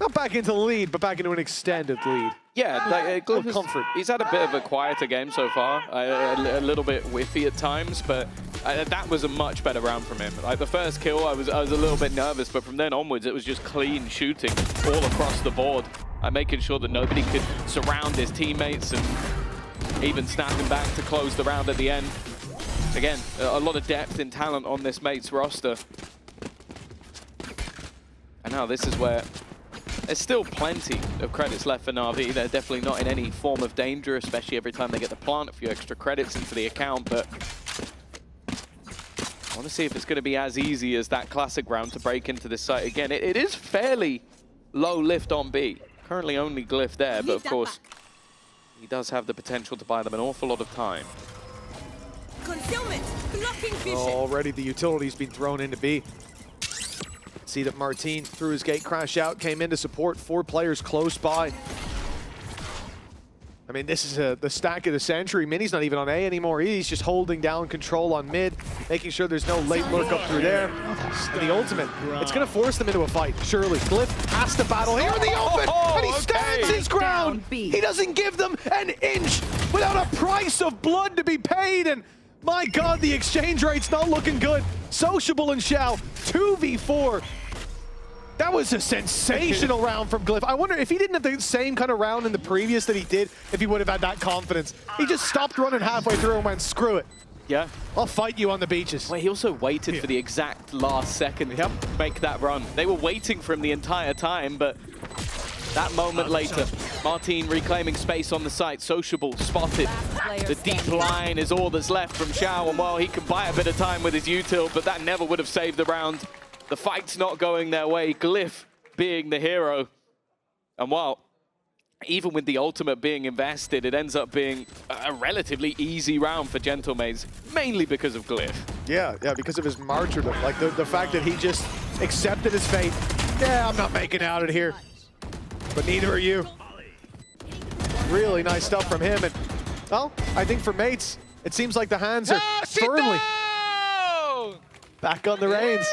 [SPEAKER 1] not back into the lead, but back into an extended lead.
[SPEAKER 2] Yeah, like, Glyph is,
[SPEAKER 1] comfort.
[SPEAKER 2] He's had a bit of a quieter game so far, a little bit whiffy at times, but that was a much better round from him. Like the first kill, I was a little bit nervous, but from then onwards, it was just clean shooting all across the board. Making sure that nobody could surround his teammates and even snapping back to close the round at the end. Again, a lot of depth and talent on this Mates roster. And now this is where There's still plenty of credits left for NAVI. They're definitely not in any form of danger, especially every time they get the plant, a few extra credits into the account, but I want to see if it's going to be as easy as that classic round to break into this site again. It is fairly low lift on B. Currently only Glyph there, but of course, he does have the potential to buy them an awful lot of time.
[SPEAKER 3] Concealment. Blocking vision.
[SPEAKER 1] Already the utility's been thrown into B. See that Martin threw his gate crash out, came in to support 4 players close by. I mean, this is the stack of the century. Mini's not even on A anymore. He's just holding down control on mid, making sure there's no late lurk up through there. And the ultimate, it's going to force them into a fight, surely. Glyph has to battle here in the open, and he stands his ground. He doesn't give them an inch without a price of blood to be paid, and my God, the exchange rate's not looking good. Sociable and Shao, 2v4. That was a sensational round from Glyph. I wonder if he didn't have the same kind of round in the previous that he did, if he would have had that confidence. He just stopped running halfway through and went, screw it.
[SPEAKER 2] Yeah.
[SPEAKER 1] I'll fight you on the beaches.
[SPEAKER 2] Well, he also waited for the exact last second to make that run. They were waiting for him the entire time, but that moment later, Martin reclaiming space on the site. Sociable spotted. The deep line is all that's left from Shao, and well, he can buy a bit of time with his util, but that never would have saved the round. The fight's not going their way. Glyph being the hero. And while, even with the ultimate being invested, it ends up being a relatively easy round for Gentlemaids, mainly because of Glyph.
[SPEAKER 1] Yeah, because of his martyrdom. Like the fact that he just accepted his fate. Yeah, I'm not making out of here. But neither are you. Really nice stuff from him. And, well, I think for mates, it seems like the hands are firmly back on the reins.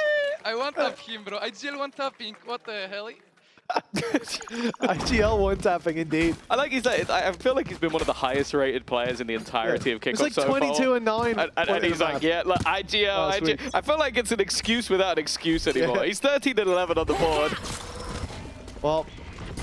[SPEAKER 6] I one-tap him, bro. IGL one-tapping. What the hell?
[SPEAKER 1] IGL one-tapping, indeed.
[SPEAKER 2] I feel like he's been one of the highest rated players in the entirety of Kickoff
[SPEAKER 1] so far. It's like 22 and 9.
[SPEAKER 2] And he's like, yeah, look, IGL. I feel like it's an excuse without an excuse anymore. He's 13 and 11 on the board.
[SPEAKER 1] Well,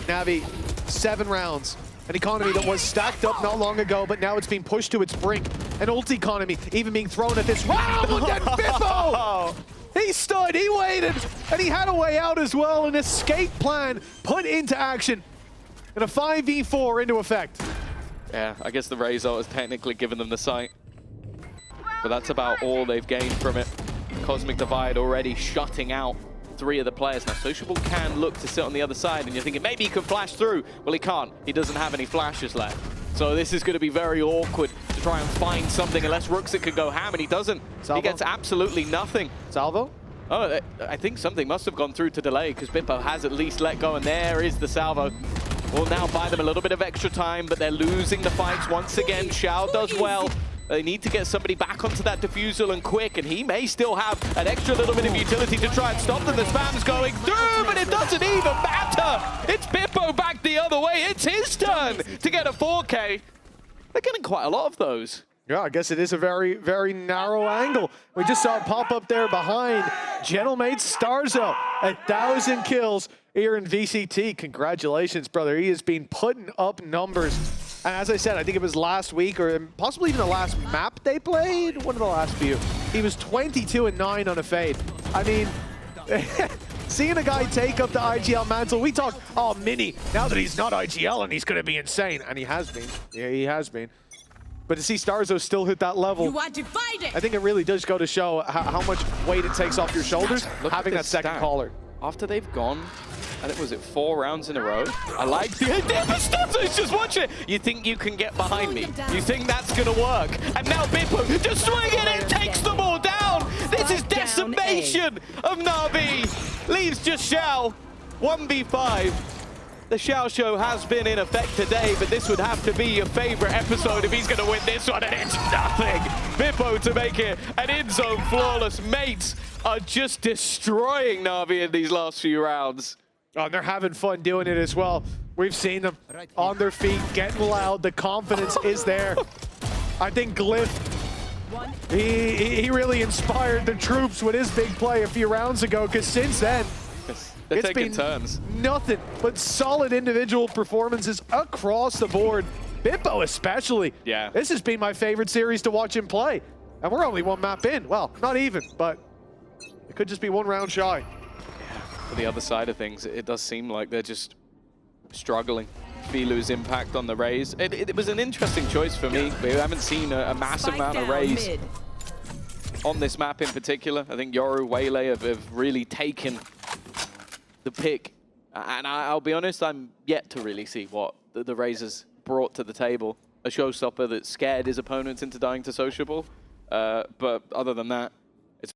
[SPEAKER 1] Navi, 7 rounds. An economy that was stacked up not long ago, but now it's being pushed to its brink. An ult economy even being thrown at this round, and then Bippo! He stood, he waited, and he had a way out as well. An escape plan put into action. And a 5v4 into effect.
[SPEAKER 2] Yeah, I guess the Razor has technically given them the site. But that's about all they've gained from it. Cosmic Divide already shutting out 3 of the players. Now, Sociable can look to sit on the other side, and you're thinking maybe he can flash through. Well, he can't. He doesn't have any flashes left. So this is going to be very awkward to try and find something unless Ruxit can go ham, and he doesn't.
[SPEAKER 1] Salvo?
[SPEAKER 2] He gets absolutely nothing.
[SPEAKER 1] Salvo?
[SPEAKER 2] Oh, I think something must have gone through to delay because Bippo has at least let go, and there is the salvo. Will now buy them a little bit of extra time, but they're losing the fights once again. Shao does well. They need to get somebody back onto that defusal and quick, and he may still have an extra little bit of utility to try and stop them. The spam's going through, but it doesn't even matter. It's Bippo back the other way. It's his turn to get a 4K. They're getting quite a lot of those.
[SPEAKER 1] Yeah, I guess it is a very, very narrow angle. We just saw it pop up there behind Gentlemate Starzo. 1,000 kills here in VCT. Congratulations, brother. He has been putting up numbers. And as I said, I think it was last week or possibly even the last map they played. One of the last few. He was 22 and 9 on a fade. I mean, seeing a guy take up the IGL mantle, we talk, oh, Mini, now that he's not IGL and he's going to be insane. And he has been. Yeah, he has been. But to see Starzo still hit that level,
[SPEAKER 3] You are divided.
[SPEAKER 1] I think it really does go to show how much weight it takes off your shoulders, having that second caller.
[SPEAKER 2] After they've gone, I think, was it 4 rounds in a row? I like the idea, but Starzo's just watch it. You think you can get behind me? You think that's going to work? And now Bippo just swinging and takes them all down. This is decimation of NAVI. Leaves just Shao, 1v5. The Shao Show has been in effect today, but this would have to be your favorite episode if he's going to win this one, and it's nothing. Bippo to make it an in-zone flawless. Mates are just destroying NAVI in these last few rounds.
[SPEAKER 1] Oh, and they're having fun doing it as well. We've seen them on their feet, getting loud. The confidence is there. I think Glyph, he really inspired the troops with his big play a few rounds ago, because since then,
[SPEAKER 2] They're
[SPEAKER 1] it's
[SPEAKER 2] taking
[SPEAKER 1] been
[SPEAKER 2] turns.
[SPEAKER 1] Nothing but solid individual performances across the board. Bippo especially.
[SPEAKER 2] Yeah.
[SPEAKER 1] This has been my favorite series to watch him play. And we're only 1 map in. Well, not even, but it could just be 1 round shy.
[SPEAKER 2] For the other side of things, it does seem like they're just struggling. Filu's impact on the Raze. It was an interesting choice for me. We haven't seen a massive amount of Raze on this map in particular. I think Yoru, Waylay have really taken the pick. And I'll be honest, I'm yet to really see what the Raze has brought to the table. A showstopper that scared his opponents into dying to sociable. But other than that, it's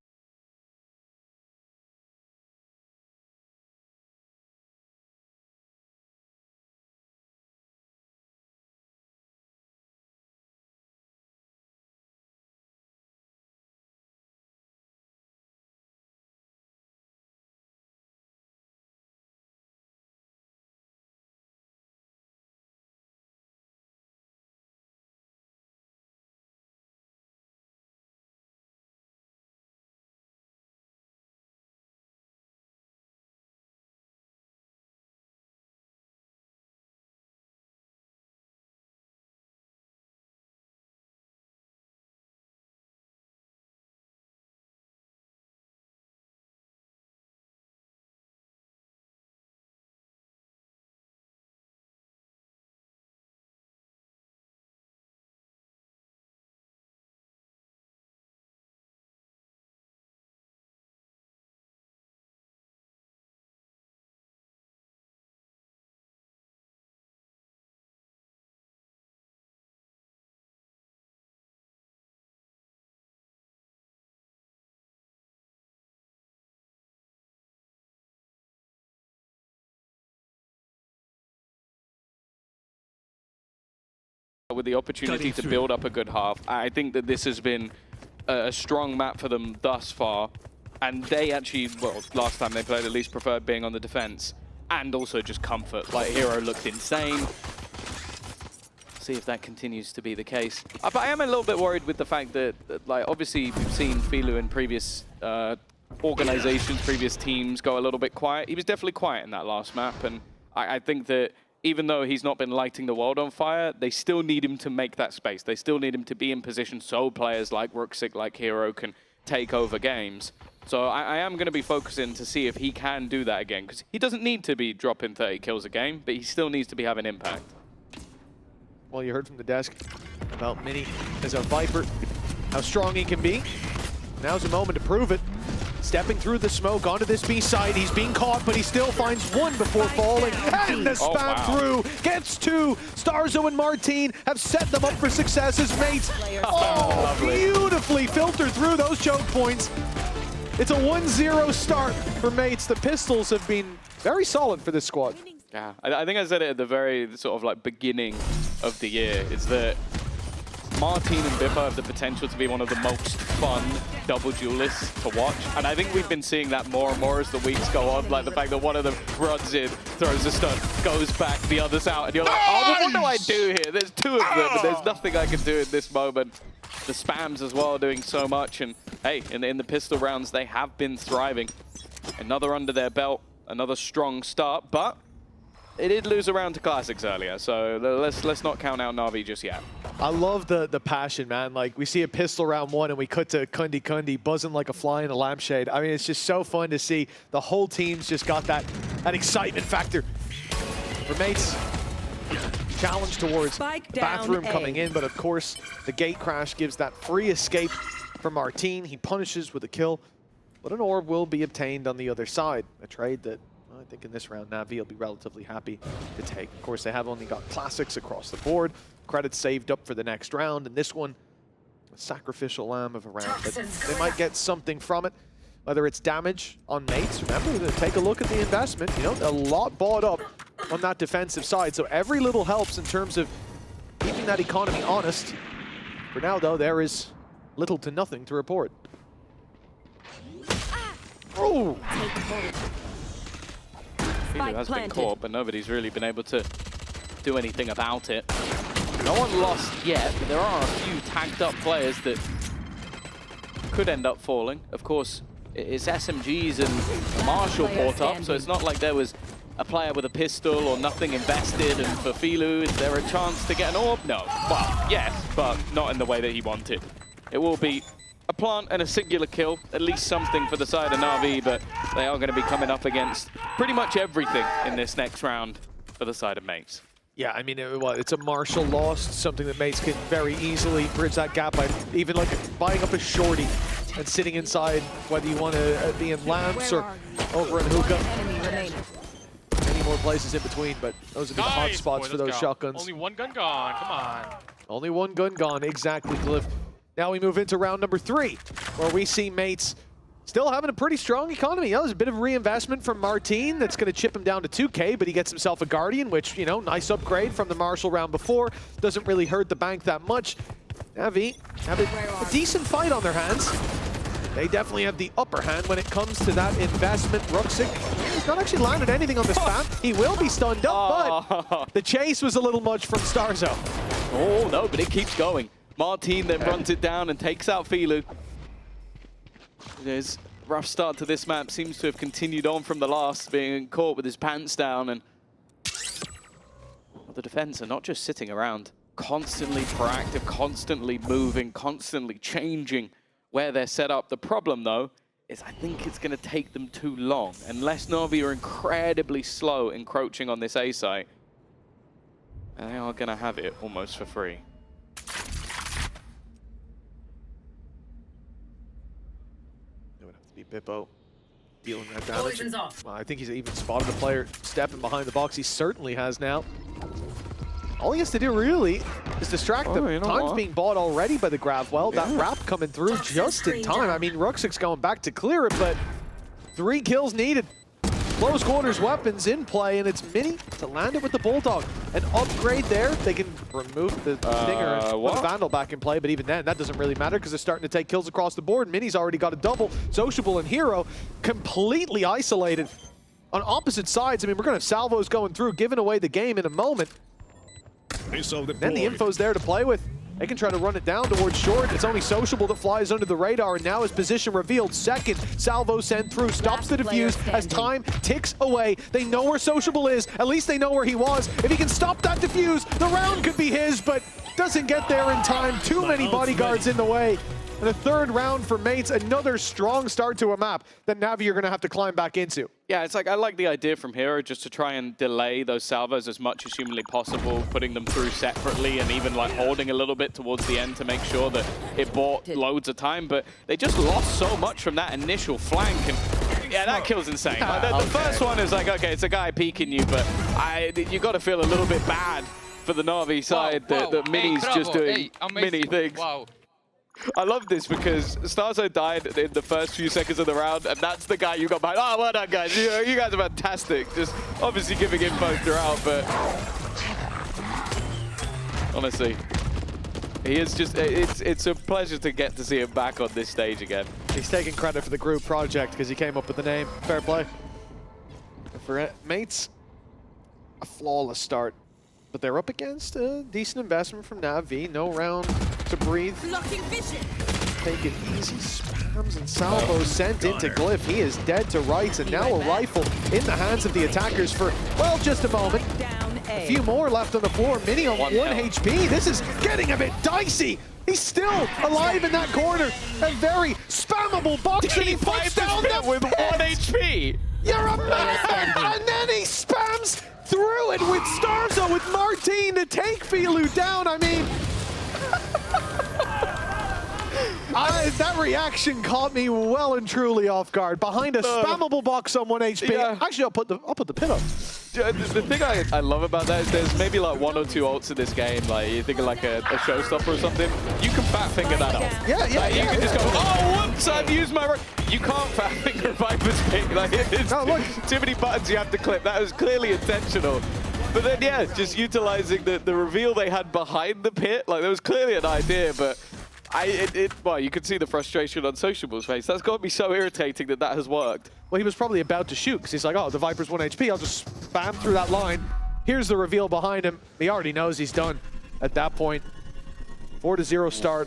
[SPEAKER 2] with the opportunity to build up a good half. I think that this has been a strong map for them thus far. And they actually, well, last time they played at least preferred being on the defense. And also just comfort. Like, Hero looked insane. See if that continues to be the case. But I am a little bit worried with the fact that like, obviously we've seen Filu in previous organizations, previous teams go a little bit quiet. He was definitely quiet in that last map. And I think that even though he's not been lighting the world on fire, they still need him to make that space. They still need him to be in position so players like Ruxic, like Hero can take over games. So I am going to be focusing to see if he can do that again, because he doesn't need to be dropping 30 kills a game, but he still needs to be having impact.
[SPEAKER 1] Well, you heard from the desk about Mini as a Viper, how strong he can be. Now's a moment to prove it. Stepping through the smoke onto this B side. He's being caught, but he still finds one before falling. And the spam through gets two. Starzo and Martine have set them up for success. His mates, beautifully filtered through those choke points. It's a 1-0 start for mates. The pistols have been very solid for this squad.
[SPEAKER 2] Yeah, I think I said it at the very sort of like beginning of the year, is that Martine and Bipper have the potential to be one of the most fun double duelists to watch. And I think we've been seeing that more and more as the weeks go on. Like the fact that one of them runs in, throws a stun, goes back, the other's out. And you're like, oh, what do I do here? There's two of them, and there's nothing I can do in this moment. The spams as well doing so much. And hey, in the pistol rounds, they have been thriving. Another under their belt, another strong start. But they did lose a round to Classics earlier, so let's not count out NAVI just yet.
[SPEAKER 1] I love the passion, man. Like, we see a pistol round one and we cut to Kundi buzzing like a fly in a lampshade. I mean, it's just so fun to see. The whole team's just got that excitement factor. For mates, challenge towards bathroom coming in, but of course, the gate crash gives that free escape for Martine. He punishes with a kill, but an orb will be obtained on the other side. A trade that I think in this round, NAVI will be relatively happy to take. Of course, they have only got Classics across the board. Credits saved up for the next round. And this one, a sacrificial lamb of a round. But they might get something from it, whether it's damage on mates. Remember, take a look at the investment. You know, a lot bought up on that defensive side. So every little helps in terms of keeping that economy honest. For now, though, there is little to nothing to report. Oh!
[SPEAKER 2] Filu has been caught, but nobody's really been able to do anything about it. No one lost yet, but there are a few tagged up players that could end up falling. Of course, it's SMGs and Marshall brought up, so it's not like there was a player with a pistol or nothing invested, and for Filu, is there a chance to get an orb? No. Well, yes, but not in the way that he wanted. It will be a plant and a singular kill, at least something for the side of NAVI, but they are going to be coming up against pretty much everything in this next round. for the side of Mates.
[SPEAKER 1] Yeah, I mean, it's a Marshall loss, something that Mates can very easily bridge that gap by even like buying up a shorty and sitting inside, whether you want to be in lamps or over in hookah. Many more places in between, but those are the hot spots for those shotguns.
[SPEAKER 7] Only one gun gone, come on.
[SPEAKER 1] Only one gun gone, exactly, Cliff. Now we move into round number 3, where we see Mates still having a pretty strong economy. There's a bit of reinvestment from Martin that's going to chip him down to 2K, but he gets himself a Guardian, which, you know, nice upgrade from the Marshall round before. Doesn't really hurt the bank that much. NAVI have a decent fight on their hands. They definitely have the upper hand when it comes to that investment. Ruxic has not actually landed anything on this spam. He will be stunned up, but the chase was a little much from Starzo.
[SPEAKER 2] Oh, no, but it keeps going. Martin then runs it down and takes out Filu. There's a rough start to this map. Seems to have continued on from the last, being caught with his pants down. And the defense are not just sitting around, constantly proactive, constantly moving, constantly changing where they're set up. The problem, though, is I think it's going to take them too long. Unless NAVI are incredibly slow encroaching on this A site, they are going to have it almost for free.
[SPEAKER 1] Bippo dealing that damage. Well, I think he's even spotted a player stepping behind the box. He certainly has now. All he has to do really is distract them.
[SPEAKER 2] You know
[SPEAKER 1] Time's
[SPEAKER 2] what?
[SPEAKER 1] being bought already by the Gravwell. That wrap coming through just in time. I mean, Ruxic's going back to clear it, but 3 kills needed. Close quarters weapons in play, and it's Mini to land it with the Bulldog. An upgrade there. They can remove the Stinger and put the Vandal back in play, but even then, that doesn't really matter because they're starting to take kills across the board. Mini's already got a double. Sociable and Hero completely isolated on opposite sides. I mean, we're going to have salvos going through, giving away the game in a moment. Then the info's there to play with. They can try to run it down towards short. It's only Sociable that flies under the radar, and now his position revealed. Second, salvo sent through, stops the defuse as time ticks away. They know where Sociable is. At least they know where he was. If he can stop that defuse, the round could be his, but doesn't get there in time. Too many bodyguards in the way. And a third round for Mates, another strong start to a map that NAVI are going to have to climb back into.
[SPEAKER 2] Yeah, it's like I like the idea from Hero just to try and delay those salvos as much as humanly possible, putting them through separately and even like holding a little bit towards the end to make sure that it bought loads of time. But they just lost so much from that initial flank. And yeah, that kill's insane. Like, the first one is like, okay, it's a guy peeking you, but you got to feel a little bit bad for the NAVI side that Mini's just doing Mini things.
[SPEAKER 6] Wow.
[SPEAKER 2] I love this because Starzo died in the first few seconds of the round, and that's the guy you got behind. Oh, well done, guys. You guys are fantastic. Just obviously giving info throughout, but honestly, he is just, it's a pleasure to get to see him back on this stage again.
[SPEAKER 1] He's taking credit for the group project because he came up with the name. Fair play. For Mates, a flawless start. But they're up against a decent investment from NAVI. No round to breathe.
[SPEAKER 3] Blocking vision.
[SPEAKER 1] Taking easy spams and salvos sent into Glyph. He is dead to rights, and now a rifle in the hands of the attackers for, well, just a moment. A few more left on the floor. Mini on 1 HP. This is getting a bit dicey. He's still alive in that corner. A very spammable box, and he puts down the
[SPEAKER 2] with 1 HP.
[SPEAKER 1] You're a man! And then he spams through it with Starzo, with Martin to take Filu down. I mean, that reaction caught me well and truly off guard. Behind a spammable box on 1 HP.
[SPEAKER 2] Yeah.
[SPEAKER 1] Actually, I'll put the pin up.
[SPEAKER 2] The thing I love about that is there's maybe like 1 or 2 ults in this game. Like you're thinking like a showstopper or something. You can fat finger that up.
[SPEAKER 1] Yeah.
[SPEAKER 2] You can just go, oh, whoops! I've used my. You can't fat finger Viper's pick. Like it's too many buttons you have to clip. That was clearly intentional. But then yeah, just utilizing the reveal they had behind the pit. Like there was clearly an idea, but. Well, you could see the frustration on Sociable's face. That's got to be so irritating that has worked.
[SPEAKER 1] Well, he was probably about to shoot because he's like, oh, the Viper's 1 HP. I'll just spam through that line. Here's the reveal behind him. He already knows he's done at that point. 4-0 start.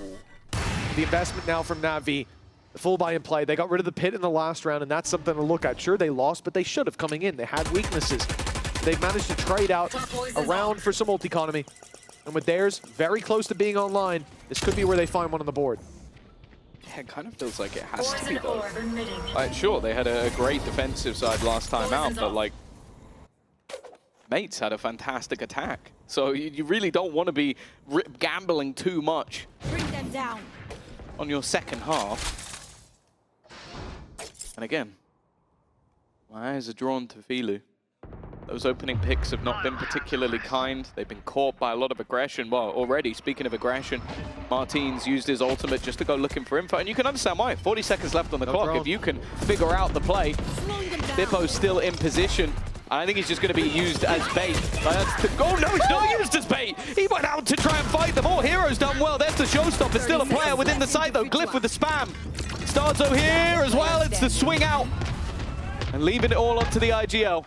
[SPEAKER 1] The investment now from NAVI. The full buy and play. They got rid of the pit in the last round, and that's something to look at. Sure, they lost, but they should have coming in. They had weaknesses. They've managed to trade out a round for some ult-economy. And with theirs very close to being online, this could be where they find one on the board.
[SPEAKER 2] Yeah, it kind of feels like it has to be, though. Like, sure, they had a great defensive side last time out, but, like, mates had a fantastic attack. So you really don't want to be gambling too much
[SPEAKER 3] Bring them down.
[SPEAKER 2] on your second half. And again, my eyes are drawn to Filu. Those opening picks have not been particularly kind. They've been caught by a lot of aggression. Well, already, speaking of aggression, Martin's used his ultimate just to go looking for info. And you can understand why. 40 seconds left on the clock. If you can figure out the play, Bippo's still in position. And I think he's just going to be used as bait. Oh, no, he's not used as bait. He went out to try and fight them all. Hero's done well. There's the showstopper. Still a player within the site, though. Glyph with the spam. Starzo here as well. It's the swing out. And leaving it all up to the IGL.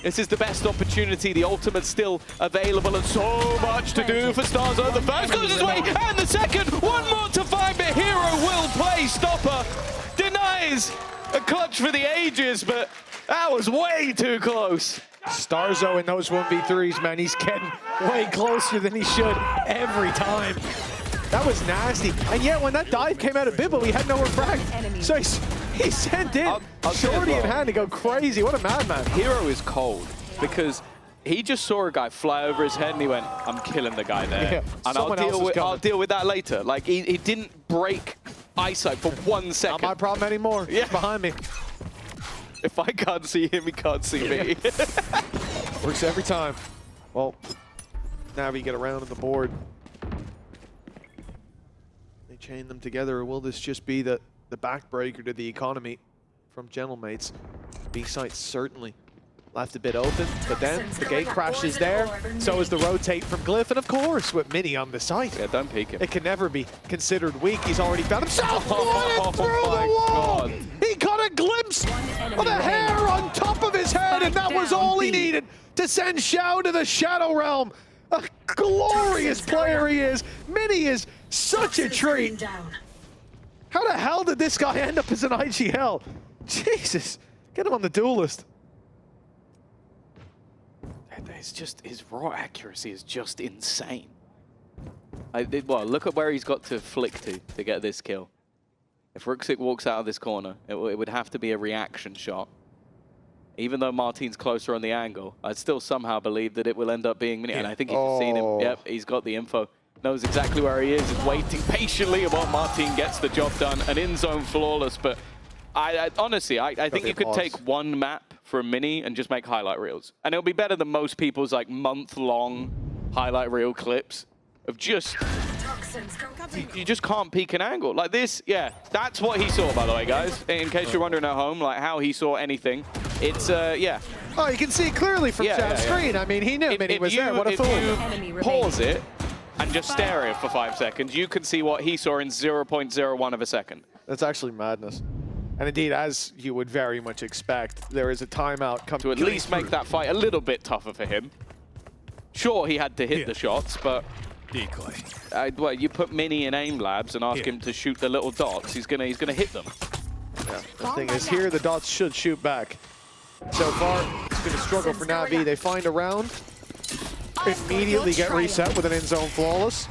[SPEAKER 2] This is the best opportunity. The ultimate's still available and so much to do for Starzo. The first goes his way and the second. One more to find, but Hero will play stopper. Denies a clutch for the ages, but that was way too close.
[SPEAKER 1] Starzo in those 1v3s, man, he's getting way closer than he should every time. That was nasty. And yet, when that dive came out of Bibbo, he had no refract. So he sent in Shorty in hand to go crazy. What a madman.
[SPEAKER 2] Hero is cold because he just saw a guy fly over his head and he went, I'm killing the guy there.
[SPEAKER 1] Yeah,
[SPEAKER 2] and I'll deal with that later. Like, he didn't break eyesight for 1 second.
[SPEAKER 1] Not my problem anymore.
[SPEAKER 2] Yeah.
[SPEAKER 1] He's behind me.
[SPEAKER 2] If I can't see him, he can't see me.
[SPEAKER 1] Works every time. Well, NAVI get around on the board. They chain them together, or will this just be the backbreaker to the economy from Gentlemates? B site certainly left a bit open, but then the gate crashes there. So is the rotate from Glyph, and of course with Mini on the site.
[SPEAKER 2] Yeah, don't peek him.
[SPEAKER 1] It can never be considered weak. He's already found himself.
[SPEAKER 2] Oh
[SPEAKER 1] Through
[SPEAKER 2] my
[SPEAKER 1] the wall.
[SPEAKER 2] God.
[SPEAKER 1] He got a glimpse of the hair on top of his head, and that was all he needed to send Xiao to the Shadow Realm. A glorious player he is. Mini is such a treat. How the hell did this guy end up as an IGL? Jesus, get him on the duel list.
[SPEAKER 2] It's just, his raw accuracy is just insane. Well, look at where he's got to flick to get this kill. If Ruxic walks out of this corner, it would have to be a reaction shot. Even though Martin's closer on the angle, I'd still somehow believe that it will end up being Mini. And I think he's just seen him. Yep, he's got the info. Knows exactly where he is waiting patiently while Martin gets the job done. An in-zone flawless, but honestly, I think you could take one map for a Mini and just make highlight reels. And it'll be better than most people's like month-long highlight reel clips of just... You just can't peek an angle. Like this, yeah, that's what he saw, by the way, guys. In case you're wondering at home, like how he saw anything. It's, yeah.
[SPEAKER 1] Oh, you can see clearly from Chat's screen. I mean, he knew Mini was there. What a fool.
[SPEAKER 2] If you pause it and just stare at it for 5 seconds, you can see what he saw in 0.01 of a second.
[SPEAKER 1] That's actually madness. And indeed, as you would very much expect, there is a timeout coming
[SPEAKER 2] to at least make that fight a little bit tougher for him. Sure, he had to hit the shots, but
[SPEAKER 4] Decoy.
[SPEAKER 2] Well, you put Mini in aim labs and ask him to shoot the little dots, he's gonna hit them.
[SPEAKER 1] Yeah. The thing is, here the dots should shoot back. So far, it's been a struggle for NAVI. They find a round, immediately get reset with an in-zone flawless.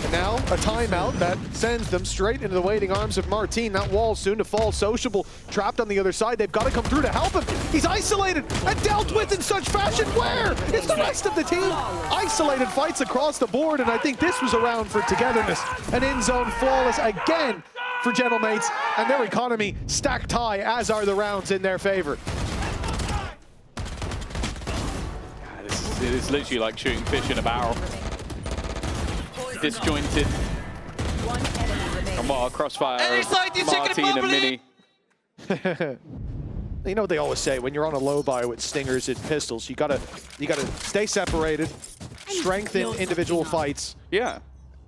[SPEAKER 1] And now a timeout that sends them straight into the waiting arms of Martin. That wall soon to fall. Sociable trapped on the other side. They've got to come through to help him. He's isolated and dealt with in such fashion. Where is the rest of the team? Isolated fights across the board, and I think this was a round for togetherness. An in-zone flawless again for Gentlemates, and their economy stacked high, as are the rounds in their favor.
[SPEAKER 2] It is literally like shooting fish in a barrel. Disjointed. Come on, crossfire. Martin and Mini.
[SPEAKER 1] You know what they always say, when you're on a low buy with stingers and pistols, you gotta stay separated, strengthen individual fights.
[SPEAKER 2] Yeah.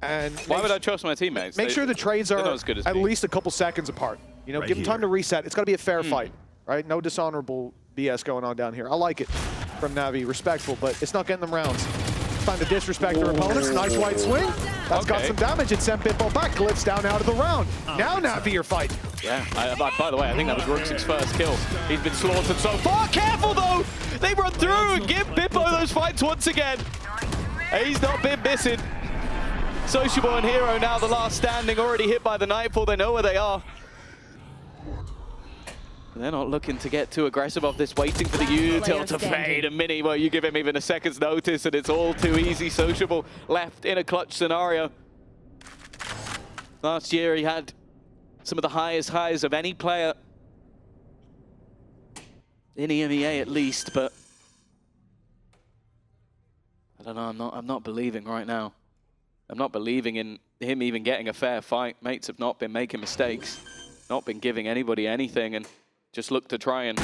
[SPEAKER 1] And
[SPEAKER 2] why would I trust my teammates?
[SPEAKER 1] Make sure the trades are at least a couple seconds apart. You know, give them time to reset. It's got to be a fair fight, right? No dishonorable BS going on down here. I like it from NAVI, respectful, but it's not getting them rounds. Time to disrespect their opponents. Nice wide swing. That's got some damage. It sent Pitbull back. Glyph's down out of the round. Now NAVI are fighting.
[SPEAKER 2] Yeah. By the way, I think that was Ruxic's first kill. He's been slaughtered so far. Careful though! They run through and give Bippo those fights once again. He's not been missing. Sociable and Hero now the last standing, already hit by the Nightfall. They know where they are. They're not looking to get too aggressive off this, waiting for the util to fade. A mini, well, you give him even a second's notice and it's all too easy. Sociable left in a clutch scenario. Last year he had some of the highest highs of any player in EMEA at least, but I don't know, I'm not believing right now. I'm not believing in him even getting a fair fight. Mates have not been making mistakes, not been giving anybody anything, and just look to try and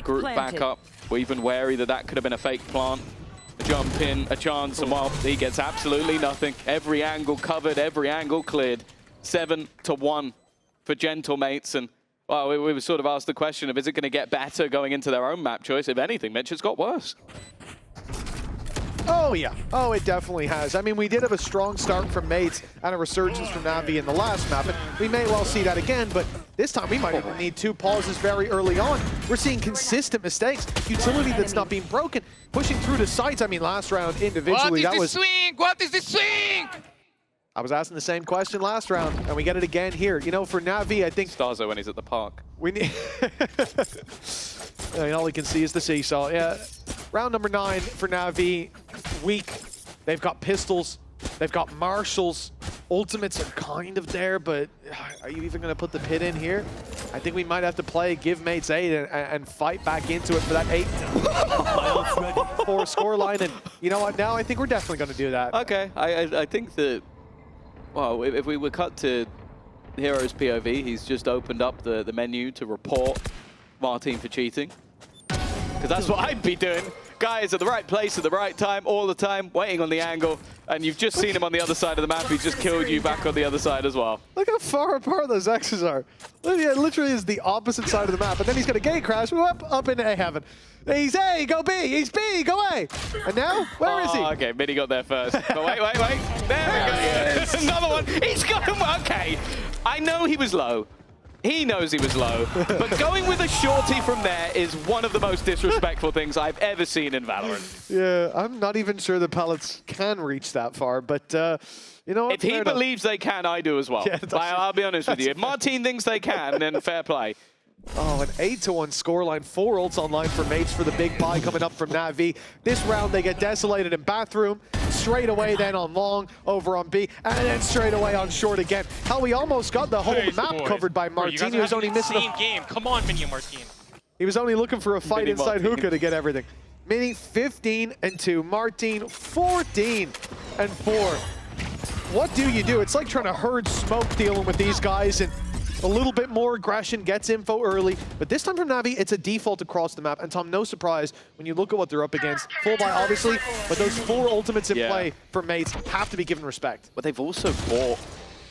[SPEAKER 2] group back up. We're even wary that that could have been a fake plant. A jump in, a chance, and well, he gets absolutely nothing. Every angle covered, every angle cleared. 7-1 for Gentle Mates, and well, we were sort of asked the question of, is it going to get better going into their own map choice? If anything, Mitch, it's got worse.
[SPEAKER 1] Oh, yeah. Oh, it definitely has. I mean, we did have a strong start from Mates and a resurgence from NAVI in the last map, and we may well see that again, but this time we might even need 2 pauses very early on. We're seeing consistent mistakes, utility that's not being broken, pushing through the sites. I mean, last round individually,
[SPEAKER 6] What is this swing? What is this swing?
[SPEAKER 1] I was asking the same question last round, and we get it again here. You know, for NAVI, I think
[SPEAKER 2] Starzo when he's at the park.
[SPEAKER 1] we need... I mean, all he can see is the seesaw. Yeah, round number 9 for NAVI, weak. They've got pistols, they've got marshals. Ultimates are kind of there, but are you even going to put the pit in here? I think we might have to play give Mates 8 and fight back into it for that 8-4 scoreline. And you know what? Now I think we're definitely going to do that.
[SPEAKER 2] Okay, I think that, well, if we were cut to Hero's POV, he's just opened up the menu to report Martin for cheating. Because that's what I'd be doing. Guys at the right place at the right time, all the time, waiting on the angle, and you've just seen him on the other side of the map. He's just killed you back on the other side as well.
[SPEAKER 1] Look how far apart those X's are. It literally is the opposite side of the map, and then he's got a gate crash, up into A heaven. He's A, go B, he's B, go A. And now, where is he?
[SPEAKER 2] Okay, Mini got there first. But wait. There we go. Another one. He's got him. Okay. I know he was low. He knows he was low, but going with a shorty from there is one of the most disrespectful things I've ever seen in Valorant.
[SPEAKER 1] Yeah, I'm not even sure the pallets can reach that far, but you know what?
[SPEAKER 2] If he believes they can, I do as well.
[SPEAKER 1] Yeah,
[SPEAKER 2] I'll be honest with you. If Martin thinks they can, then fair play.
[SPEAKER 1] Oh, an 8-1 scoreline. 4 ults online for Mates for the big buy coming up from NAVI. This round, they get desolated in bathroom. Straight away then on long, over on B, and then straight away on short again. Hell, we almost got the whole map covered by Martin. He was only missing a
[SPEAKER 7] game. Come on, Mini Martin.
[SPEAKER 1] He was only looking for a fight
[SPEAKER 2] Mini
[SPEAKER 1] inside
[SPEAKER 2] Martin.
[SPEAKER 1] hookah to get everything. Mini 15-2, Martin 14-4. What do you do? It's like trying to herd smoke dealing with these guys, and a little bit more aggression, gets info early. But this time from NAVI, it's a default across the map. And Tom, no surprise when you look at what they're up against. Full buy, obviously, but those 4 ultimates in play for Mates have to be given respect.
[SPEAKER 2] But they've also bought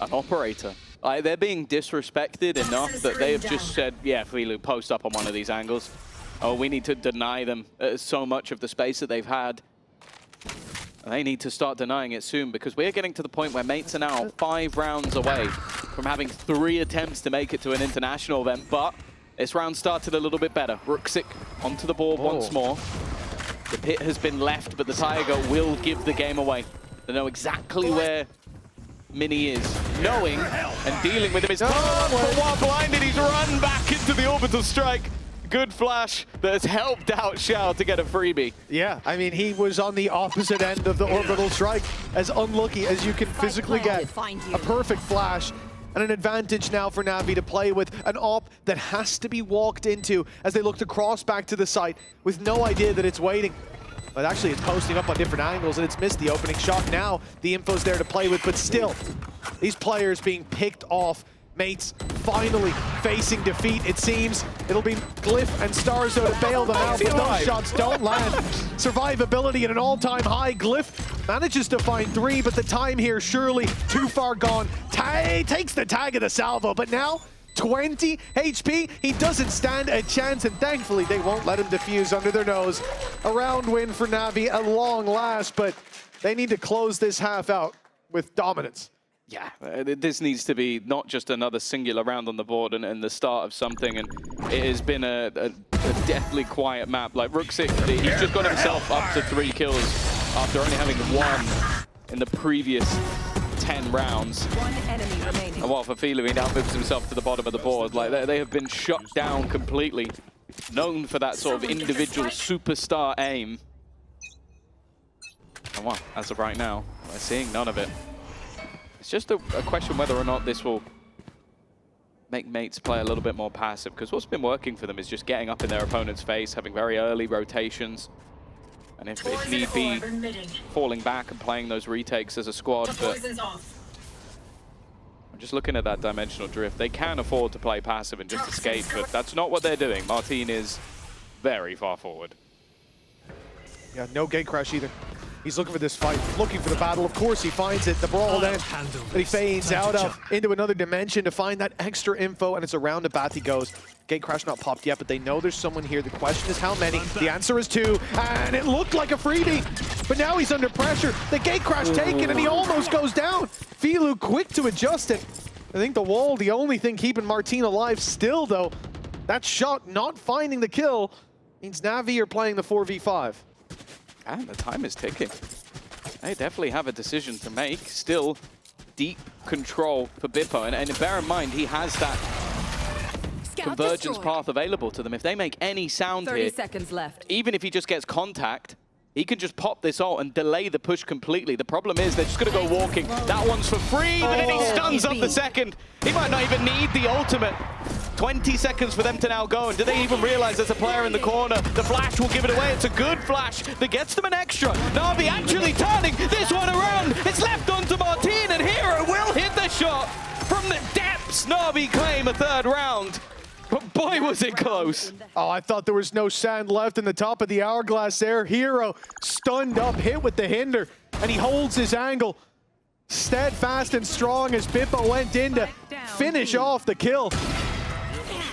[SPEAKER 2] an operator. They're being disrespected enough that they have just said, yeah, Filu, post up on one of these angles. Oh, we need to deny them so much of the space that they've had. And they need to start denying it soon, because we're getting to the point where Mates are now 5 rounds away from having 3 attempts to make it to an international event. But this round started a little bit better. Ruxic onto the board once more. The pit has been left, but the Tiger will give the game away. They know exactly where Mini is. Knowing and dealing with him is... but while blinded, he's run back into the orbital strike. Good flash that has helped out Shao to get a freebie.
[SPEAKER 1] Yeah, I mean, he was on the opposite end of the orbital strike, as unlucky as you can physically get. A perfect flash and an advantage now for NAVI to play with, an op that has to be walked into as they look to cross back to the site with no idea that it's waiting. But actually, it's posting up on different angles, and it's missed the opening shot. Now, the info's there to play with, but still, these players being picked off. Mates finally facing defeat, it seems. It'll be Glyph and Starzo to bail them out, but those shots don't land. Survivability at an all-time high. Glyph manages to find 3, but the time here surely too far gone. Takes the tag of the salvo, but now 20 HP, he doesn't stand a chance, and thankfully they won't let him defuse under their nose. A round win for NAVI at long last, but they need to close this half out with dominance.
[SPEAKER 2] Yeah, this needs to be not just another singular round on the board and the start of something, and it has been a deathly quiet map. Like Ruxic, he's just got himself up to 3 kills after only having 1 in the previous 10 rounds.
[SPEAKER 3] One enemy remaining.
[SPEAKER 2] And while for Fila, he now moves himself to the bottom of the board. Like, they have been shut down completely. Known for that sort of individual superstar aim. And well, as of right now, we're seeing none of it. It's just a question whether or not this will make mates play a little bit more passive, because what's been working for them is just getting up in their opponent's face, having very early rotations, and if need be, falling back and playing those retakes as a squad. But I'm just looking at that dimensional drift. They can afford to play passive and just escape, but that's not what they're doing. Martin is very far forward.
[SPEAKER 1] Yeah, no gate crash either. He's looking for this fight, looking for the battle. Of course, he finds it. The brawl then that he fades out of into another dimension to find that extra info, and it's around the bat he goes. Gate crash not popped yet, but they know there's someone here. The question is how many? The answer is 2, and it looked like a freebie, but now he's under pressure. The gate crash taken, and he almost goes down. Filu quick to adjust it. I think the wall, the only thing keeping Martin alive still, though. That shot not finding the kill means Navi are playing the 4v5.
[SPEAKER 2] And the time is ticking. They definitely have a decision to make. Still deep control for Bippo. And bear in mind, he has that convergence path available to them. If they make any sound
[SPEAKER 3] 30
[SPEAKER 2] here,
[SPEAKER 3] seconds left.
[SPEAKER 2] even if he just gets contact, he can just pop this ult and delay the push completely. The problem is they're just going to go walking. That one's for free, but then he stuns up the second. He might not even need the ultimate. 20 seconds for them to now go, and do they even realize there's a player in the corner? The flash will give it away. It's a good flash that gets them an extra. Navi actually turning this one around. It's left onto Martin, and Hero will hit the shot from the depths. Navi claim a 3rd round. But boy, was it close.
[SPEAKER 1] Oh, I thought there was no sand left in the top of the hourglass there. Hero stunned up, hit with the hinder, and he holds his angle. Steadfast and strong as Bippo went in to finish off the kill.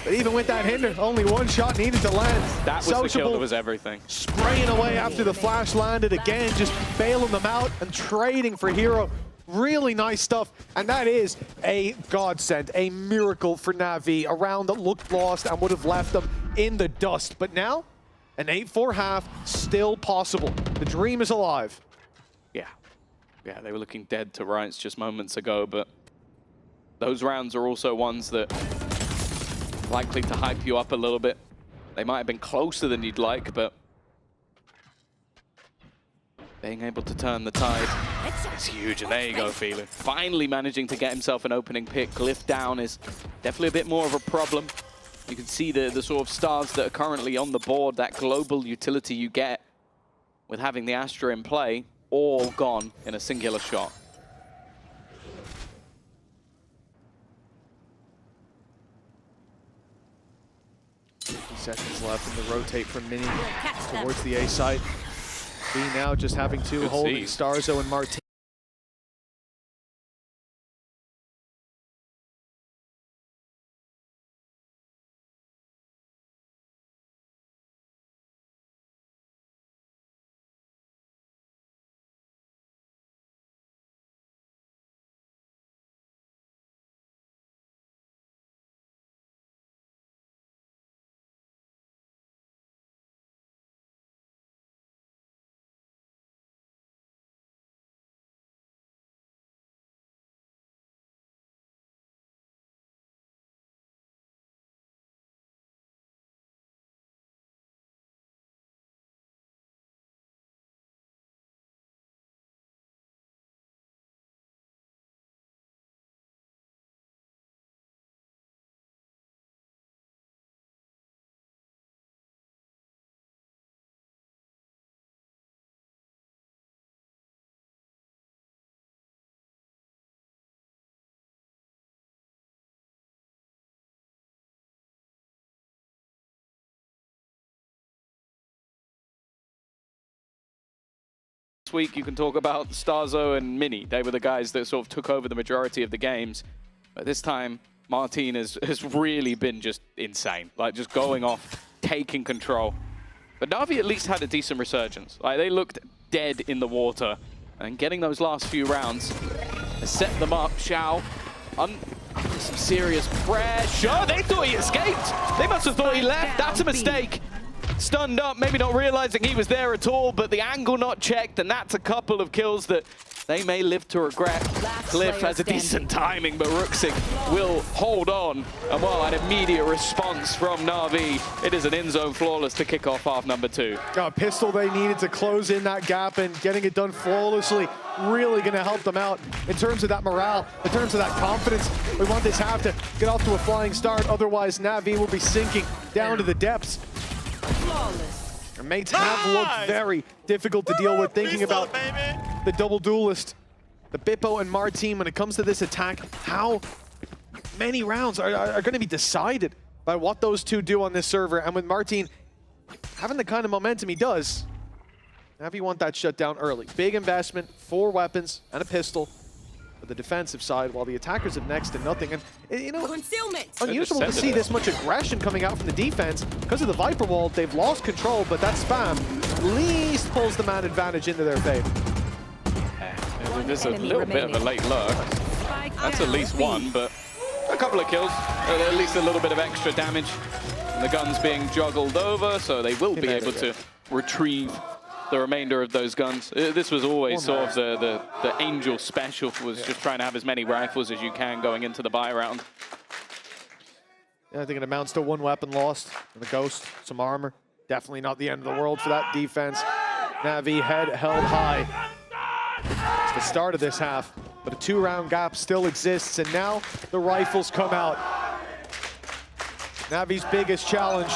[SPEAKER 1] But even with that hinder, only one shot needed to land.
[SPEAKER 2] That was
[SPEAKER 1] Sociable,
[SPEAKER 2] the kill that was everything.
[SPEAKER 1] Spraying away after the flash landed again, just bailing them out and trading for Hero. Really nice stuff, and that is a godsend, a miracle for Navi. A round that looked lost and would have left them in the dust. But now, an 8-4 half, still possible. The dream is alive.
[SPEAKER 2] Yeah, they were looking dead to rights just moments ago, but those rounds are also ones that are likely to hype you up a little bit. They might have been closer than you'd like, but being able to turn the tide is huge, and there you go, Phelan. Finally managing to get himself an opening pick. Glyph down is definitely a bit more of a problem. You can see the sort of stars that are currently on the board, that global utility you get with having the Astra in play, all gone in a singular shot.
[SPEAKER 1] Seconds left in the rotate from Mini towards the A site. B now just having 2 holding Starzo and Martin.
[SPEAKER 2] This week you can talk about Starzo and Mini. They were the guys that sort of took over the majority of the games. But this time, Martin has really been just insane. Like, just going off, taking control. But Navi at least had a decent resurgence. Like, they looked dead in the water. And getting those last few rounds has set them up. Xiao, under some serious pressure. They thought he escaped. They must have thought he left. That's a mistake. stunned up, maybe not realizing he was there at all, but the angle not checked, and that's a couple of kills that they may live to regret. Cliff has a decent timing, but Ruxic will hold on. And well, an immediate response from Na'Vi. It is an in-zone flawless to kick off half number 2.
[SPEAKER 1] A pistol they needed to close in that gap, and getting it done flawlessly really going to help them out in terms of that morale, in terms of that confidence. We want this half to get off to a flying start, otherwise Na'Vi will be sinking down to the depths.
[SPEAKER 3] Flawless.
[SPEAKER 1] Their mates have looked very difficult to deal with, thinking about the double duelist, the Bippo and Martin. When it comes to this attack, how many rounds are going to be decided by what those two do on this server. And with Martin having the kind of momentum he does, Navi want that shut down early. Big investment, 4 weapons and a pistol for the defensive side, while the attackers have next to nothing. And, you know,
[SPEAKER 3] Concealment.
[SPEAKER 1] unusual to see this much aggression coming out from the defense. Because of the Viper wall, they've lost control, but that spam at least pulls the man advantage into their favor.
[SPEAKER 2] There's a little bit of a late lurk. That's at least one, but a couple of kills. At least a little bit of extra damage. And the gun's being juggled over, so they will be able to retrieve the remainder of those guns. This was always sort of the Angel special, was just trying to have as many rifles as you can going into the buy round.
[SPEAKER 1] Yeah, I think it amounts to 1 weapon lost, and a Ghost, some armor. Definitely not the end of the world for that defense. Navi head held high. It's the start of this half, but a 2-round gap still exists, and now the rifles come out. Navi's biggest challenge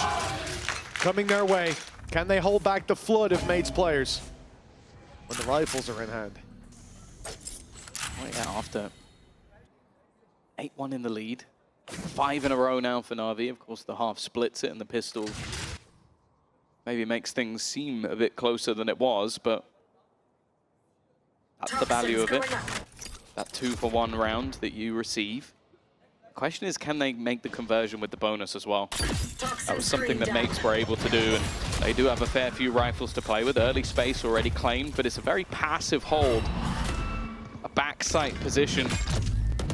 [SPEAKER 1] coming their way. Can they hold back the flood of Mates players when the rifles are in hand?
[SPEAKER 2] Well, yeah, after 8-1 in the lead, 5 in a row now for Na'Vi. Of course, the half splits it, and the pistol maybe makes things seem a bit closer than it was, but that's the value of it. That 2-for-1 round that you receive. The question is, can they make the conversion with the bonus as well? That was something that Mates were able to do, and they do have a fair few rifles to play with. Early space already claimed, but it's a very passive hold. A backside position.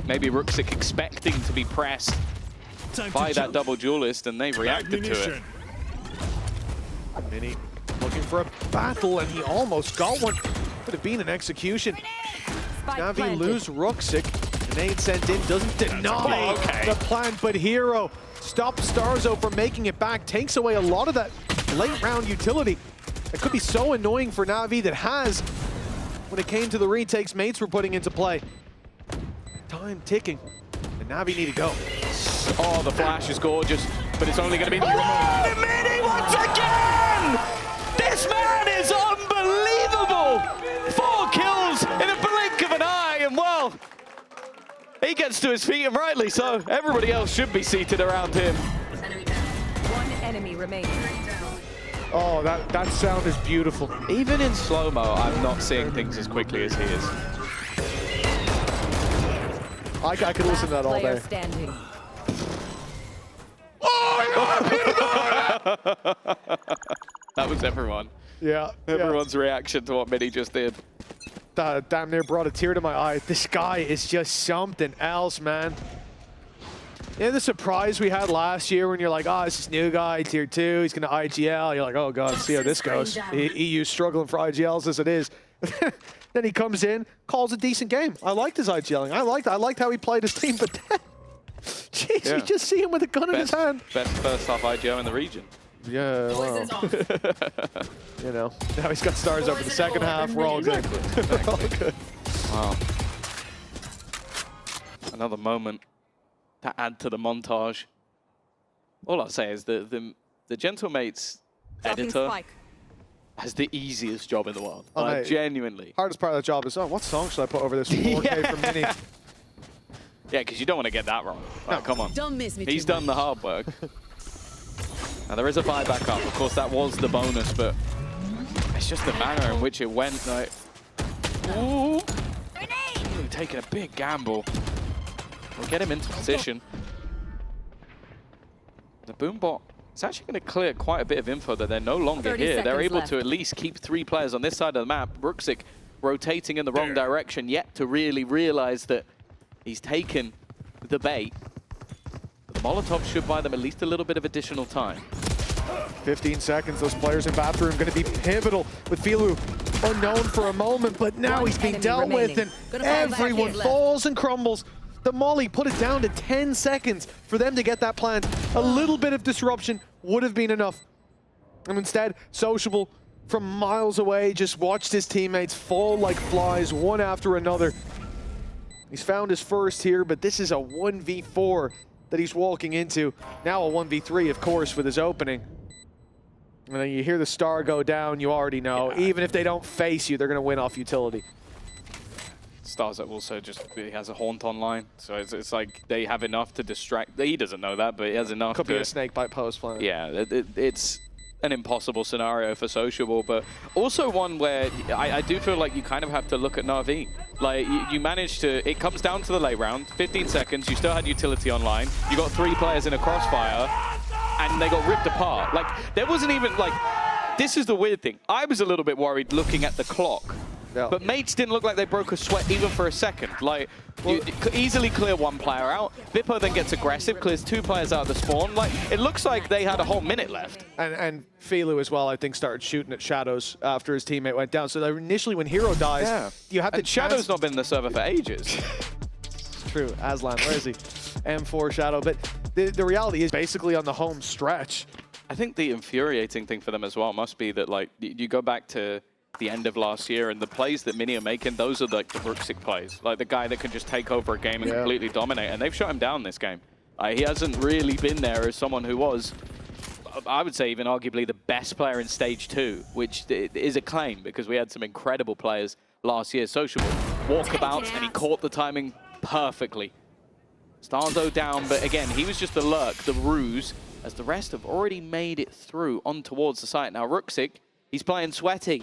[SPEAKER 2] Maybe Ruxic expecting to be pressed by that double duelist, and they reacted to it.
[SPEAKER 1] Mini looking for a battle, and he almost got one. Could have been an execution. Navi lose Ruxic. Grenade sent in, doesn't deny the plant, but Hero stops Starzo from making it back, takes away a lot of that late round utility. It could be so annoying for Navi that has, when it came to the retakes Mates were putting into play. Time ticking, and Navi need to go.
[SPEAKER 2] Oh, the flash is gorgeous, but it's only going to be Mini once again! This man is unbelievable! 4 kills in a blink of an eye, and well, he gets to his feet, and rightly so. Everybody else should be seated around him.
[SPEAKER 3] 1 enemy remaining.
[SPEAKER 1] Oh, that sound is beautiful.
[SPEAKER 2] Even in slow-mo, I'm not seeing things as quickly as he is.
[SPEAKER 1] I could listen to that all day.
[SPEAKER 3] Standing.
[SPEAKER 2] That was everyone.
[SPEAKER 1] Yeah.
[SPEAKER 2] Everyone's reaction to what Mini just did.
[SPEAKER 1] That damn near brought a tear to my eye. This guy is just something else, man. Yeah, the surprise we had last year when you're like, oh, it's this new guy, tier 2, he's gonna IGL. You're like, oh god, see how this goes. EU's struggling for IGLs as it is. Then he comes in, calls a decent game. I liked his IGLing. I liked how he played his team, but then, jeez, you just see him with a gun in his hand.
[SPEAKER 2] Best first half IGL in the region.
[SPEAKER 1] Yeah, well, you know, now he's got stars over the second half. We're all good. We're all good.
[SPEAKER 2] Wow. Another moment to add to the montage. All I'll say is the Gentlemates editor has the easiest job in the world.
[SPEAKER 1] Oh,
[SPEAKER 2] like, genuinely.
[SPEAKER 1] Hardest part of the job is, oh, what song should I put over this 4K from Mini?
[SPEAKER 2] Yeah, because you don't want to get that wrong. Like, come on.
[SPEAKER 3] Don't miss me.
[SPEAKER 2] He's done the hard work. Now, there is a buyback up. Of course, that was the bonus, but it's just the manner in which it went. Like, ooh, taking a big gamble. We'll get him into position. The Boombot is actually going to clear quite a bit of info that they're no longer here. They're able to at least keep 3 players on this side of the map. Ruxic rotating in the wrong direction, yet to really realize that he's taken the bait. The Molotov should buy them at least a little bit of additional time.
[SPEAKER 1] 15 seconds, those players in bathroom going to be pivotal with Filu unknown for a moment, but now he's being dealt with and everyone falls and crumbles. The Molly put it down to 10 seconds for them to get that plant. A little bit of disruption would have been enough. And instead, Sociable from miles away just watched his teammates fall like flies one after another. He's found his first here, but this is a 1v4 that he's walking into. Now a 1v3, of course, with his opening. And then you hear the star go down, you already know. Yeah. Even if they don't face you, they're going to win off utility.
[SPEAKER 2] Stars also just he has a haunt online, so it's like they have enough to distract. He doesn't know that, but he has enough.
[SPEAKER 1] Could be a snake bite post plant.
[SPEAKER 2] Yeah, it's an impossible scenario for Sociable, but also one where I do feel like you kind of have to look at NAVI. Like you managed to, it comes down to the late round, 15 seconds, you still had utility online, you got 3 players in a crossfire, and they got ripped apart. Like there wasn't even like, this is the weird thing. I was a little bit worried looking at the clock. Yeah. But mates didn't look like they broke a sweat even for a second. Like, you could easily clear 1 player out. Bippo then gets aggressive, clears 2 players out of the spawn. Like, it looks like they had a whole minute left.
[SPEAKER 1] And Filu as well, I think, started shooting at Shadows after his teammate went down. So initially when Hero dies, you have to
[SPEAKER 2] Shadow's not been in the server for ages.
[SPEAKER 1] It's true. Aslan, where is he? M4 Shadow. But the reality is basically on the home stretch.
[SPEAKER 2] I think the infuriating thing for them as well must be that, like, you go back to the end of last year, and the plays that Mini are making, those are like the Brooksic plays. Like the guy that can just take over a game and completely dominate, and they've shut him down this game. He hasn't really been there as someone who was, I would say, even arguably the best player in Stage 2, which is a claim because we had some incredible players last year. Sociable, walkabouts, and he caught the timing perfectly. Starzo down, but again, he was just the lurk, the ruse, as the rest have already made it through on towards the site. Now Brooksic, he's playing sweaty.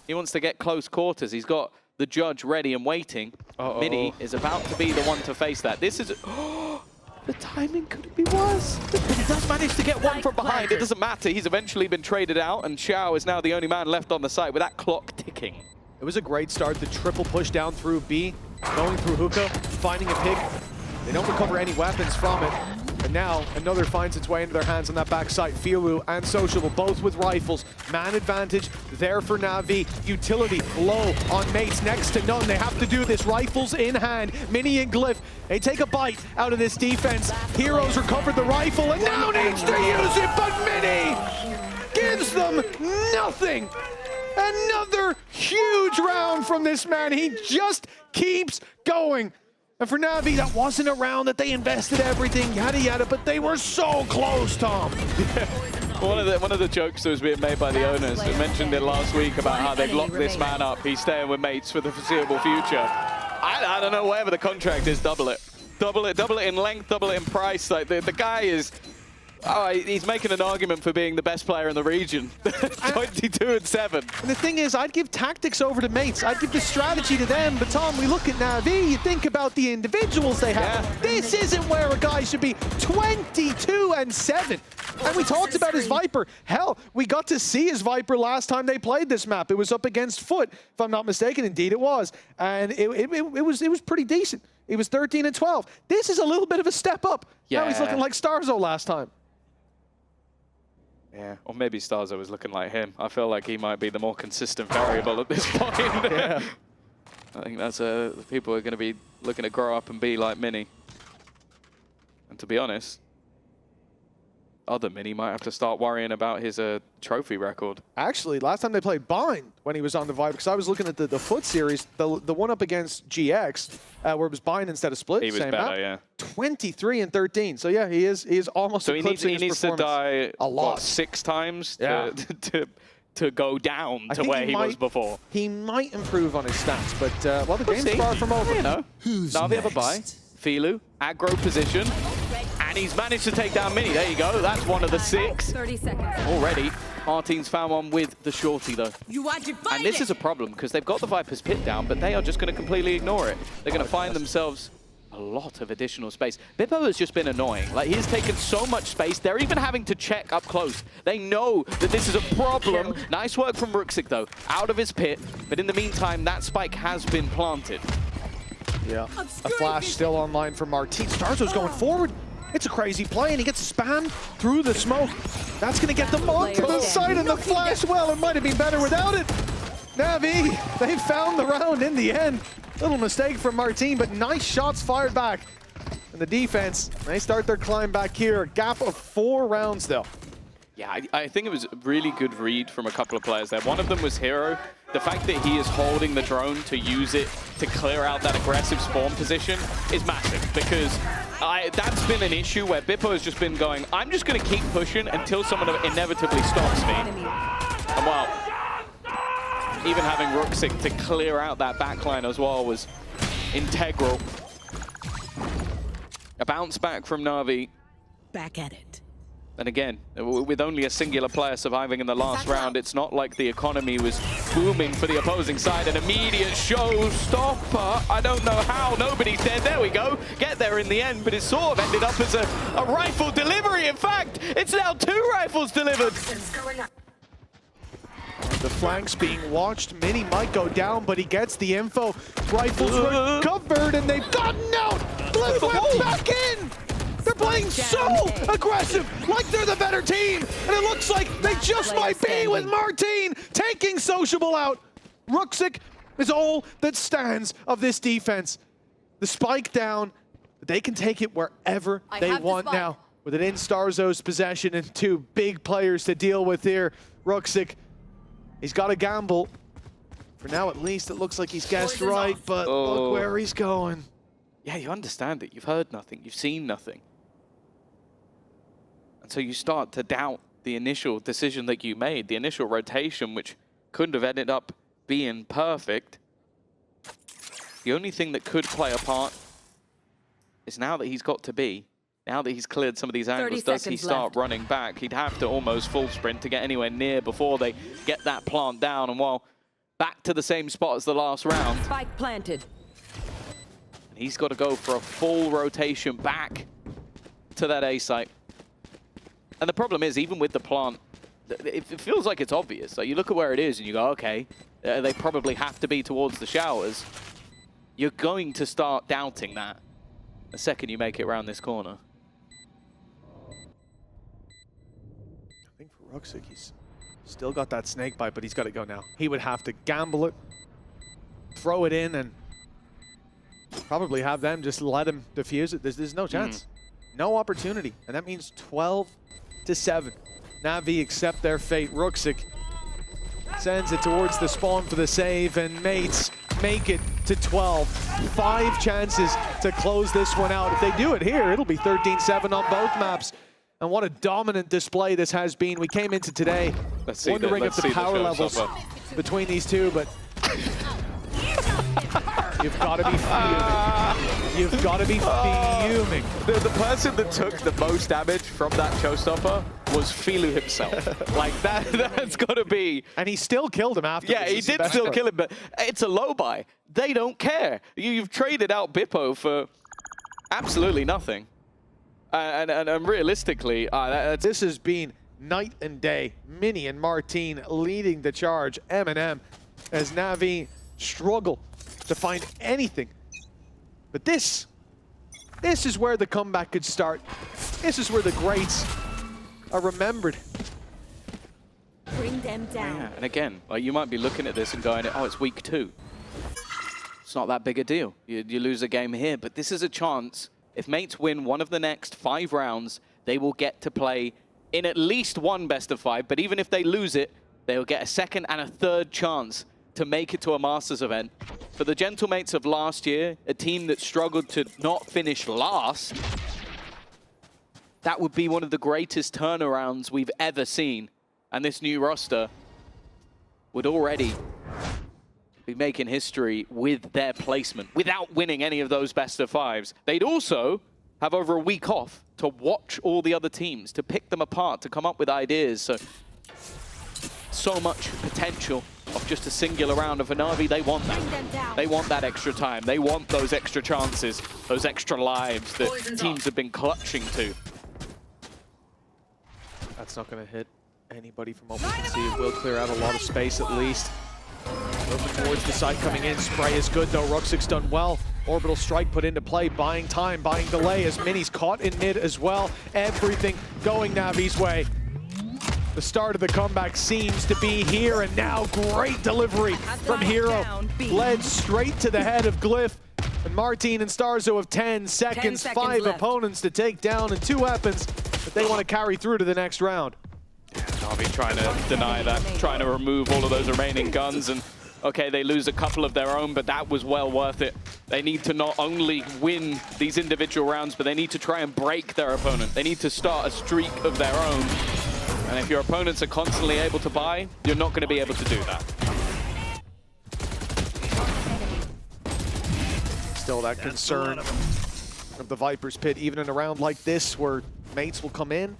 [SPEAKER 2] He wants to get close quarters. He's got the judge ready and waiting. Mini is about to be the one to face that. This is... the timing couldn't be worse. But he does manage to get 1 from behind. It doesn't matter. He's eventually been traded out, and Xiao is now the only man left on the site with that clock ticking.
[SPEAKER 1] It was a great start. The triple push down through B, going through hookah, finding a pick. They don't recover any weapons from it. And now another finds its way into their hands on that backside. Filu and Sociable, both with rifles. Man advantage there for Navi. Utility low on mates, next to none. They have to do this, rifles in hand. Mini and Glyph, they take a bite out of this defense. Heroes recovered the rifle and now needs to use it, but Mini gives them nothing. Another huge round from this man. He just keeps going. And for Navi, that wasn't a round that they invested everything, yada yada, but they were so close, Tom.
[SPEAKER 2] One of the jokes that was being made by the owners, we mentioned it last week about how they've locked this man up. He's staying with mates for the foreseeable future. I don't know, whatever the contract is, double it. Double it in length, double it in price. Like the guy is... he's making an argument for being the best player in the region. 22-7.
[SPEAKER 1] And the thing is, I'd give tactics over to mates. I'd give the strategy to them. But Tom, we look at Navi, you think about the individuals they have. Yeah. This isn't where a guy should be. 22-7. And we talked about his Viper. Hell, we got to see his Viper last time they played this map. It was up against Foot, if I'm not mistaken. Indeed, it was. And it was pretty decent. It was 13-12. This is a little bit of a step up. Yeah. Now he's looking like Starzo last time.
[SPEAKER 2] Yeah, or maybe Starzo was looking like him. I feel like he might be the more consistent variable at this point. Yeah. I think that's people are going to be looking to grow up and be like Mini. And to be honest, other Mini might have to start worrying about his trophy record.
[SPEAKER 1] Actually, last time they played Bind when he was on the Vibe, because I was looking at the Foot series, the one up against GX, where it was Bind instead of Split.
[SPEAKER 2] He was better, yeah.
[SPEAKER 1] 23-13. So yeah, he is almost eclipsing his performance.
[SPEAKER 2] He needs to die
[SPEAKER 1] a lot.
[SPEAKER 2] What, 6 times to go down to where he was before.
[SPEAKER 1] He might improve on his stats, but well, the game's far from over.
[SPEAKER 2] You know, Navi have a bye. Filu, aggro position. And he's managed to take down Mini. There you go. That's one of the 6.
[SPEAKER 3] 30 seconds.
[SPEAKER 2] Already, our team's found one with the Shorty, though. And this is a problem, because they've got the Viper's pit down, but they are just going to completely ignore it. They're going to find themselves a lot of additional space. Bippo has just been annoying. Like, he's taken so much space. They're even having to check up close. They know that this is a problem. Nice work from Brooksic, though, out of his pit. But in the meantime, that spike has been planted.
[SPEAKER 1] Yeah. A flash still online from Martin. Starzo's going forward. It's a crazy play, and he gets spammed through the smoke. That's going to get them onto the side, and the flash, well, it might have been better without it. NAVI, they found the round in the end. Little mistake from Martin, but nice shots fired back. And the defense, they start their climb back here. A gap of 4 rounds, though.
[SPEAKER 2] Yeah, I think it was a really good read from a couple of players there. One of them was Hero. The fact that he is holding the drone to use it to clear out that aggressive spawn position is massive, because that's been an issue where Bippo has just been going, I'm just going to keep pushing until someone inevitably stops me. And well, even having Ruxic to clear out that backline as well was integral. A bounce back from Navi.
[SPEAKER 3] Back at it.
[SPEAKER 2] And again, with only a singular player surviving in the last round, it's not like the economy was booming for the opposing side. An immediate showstopper. I don't know how. Nobody's dead. There we go. Get there in the end, but it sort of ended up as a rifle delivery. In fact, it's now 2 rifles delivered.
[SPEAKER 1] The flanks being watched. Mini might go down, but he gets the info. Rifles were covered, and they've gotten out. Blue went back in. They're playing so aggressive, like they're the better team. And it looks like they just might be, with Martin taking Sociable out. Ruxic is all that stands of this defense. The spike down, they can take it wherever they want now. With it in Starzo's possession and 2 big players to deal with here. Ruxic, he's got to gamble. For now, at least, it looks like he's guessed right, but look where he's going.
[SPEAKER 2] Yeah, you understand it. You've heard nothing. You've seen nothing. And so you start to doubt the initial decision that you made, the initial rotation, which couldn't have ended up being perfect. The only thing that could play a part is now that he's got to be, now that he's cleared some of these angles, does he start running back? He'd have to almost full sprint to get anywhere near before they get that plant down. And while back to the same spot as the last round.
[SPEAKER 3] Spike planted.
[SPEAKER 2] And he's got to go for a full rotation back to that A site. And the problem is, even with the plant, it feels like it's obvious. Like, you look at where it is and you go, okay, they probably have to be towards the showers. You're going to start doubting that the second you make it around this corner.
[SPEAKER 1] I think for Ruxic, he's still got that snake bite, but he's got to go now. He would have to gamble it, throw it in, and probably have them just let him defuse it. There's no chance. No opportunity. And that means 12-7. NAVI accept their fate. Ruxic sends it towards the spawn for the save, and mates make it to 12. 5 chances to close this one out. If they do it here, it'll be 13-7 on both maps. And what a dominant display this has been. We came into today wondering if the power levels between these two, but you've got to be fuming. You've got to be fuming.
[SPEAKER 2] The person that took the most damage from that showstopper was Filu himself. Like, that's got to be.
[SPEAKER 1] And he still killed him after.
[SPEAKER 2] Yeah, he did still kill him, but it's a low buy. They don't care. You've traded out Bippo for absolutely nothing. And realistically,
[SPEAKER 1] this has been night and day. Mini and Martin leading the charge. M&M as NAVI struggle to find anything. But this is where the comeback could start. This is where the greats are remembered.
[SPEAKER 3] Bring them down.
[SPEAKER 2] Yeah, and again, like, you might be looking at this and going, oh, it's week 2. It's not that big a deal. You lose a game here, but this is a chance. If mates win one of the next 5 rounds, they will get to play in at least one best of 5, but even if they lose it, they'll get a second and a third chance to make it to a Masters event. For the Gentlemates of last year, a team that struggled to not finish last, that would be one of the greatest turnarounds we've ever seen. And this new roster would already be making history with their placement without winning any of those best of 5s. They'd also have over a week off to watch all the other teams, to pick them apart, to come up with ideas. So much potential of just a singular round. And for NAVI, they want that. They want that extra time. They want those extra chances, those extra lives that teams have been clutching to.
[SPEAKER 1] That's not going to hit anybody from what we can see. It will clear out a lot of space at least. Moving towards the side coming in. Spray is good though. Ruxik's done well. Orbital strike put into play, buying time, buying delay as Mini's caught in mid as well. Everything going Navi's way. The start of the comeback seems to be here, and now great delivery from Hero. Led straight to the head of Glyph. And Martin and Starzo have 10 seconds, 5
[SPEAKER 3] left.
[SPEAKER 1] opponents to take down and 2 weapons that they want to carry through to the next round.
[SPEAKER 2] NAVI trying to deny that, trying to remove all of those remaining guns, and okay, they lose a couple of their own, but that was well worth it. They need to not only win these individual rounds, but they need to try and break their opponent. They need to start a streak of their own. And if your opponents are constantly able to buy, you're not going to be able to do that.
[SPEAKER 1] Still that concern of the Viper's Pit, even in a round like this where mates will come in.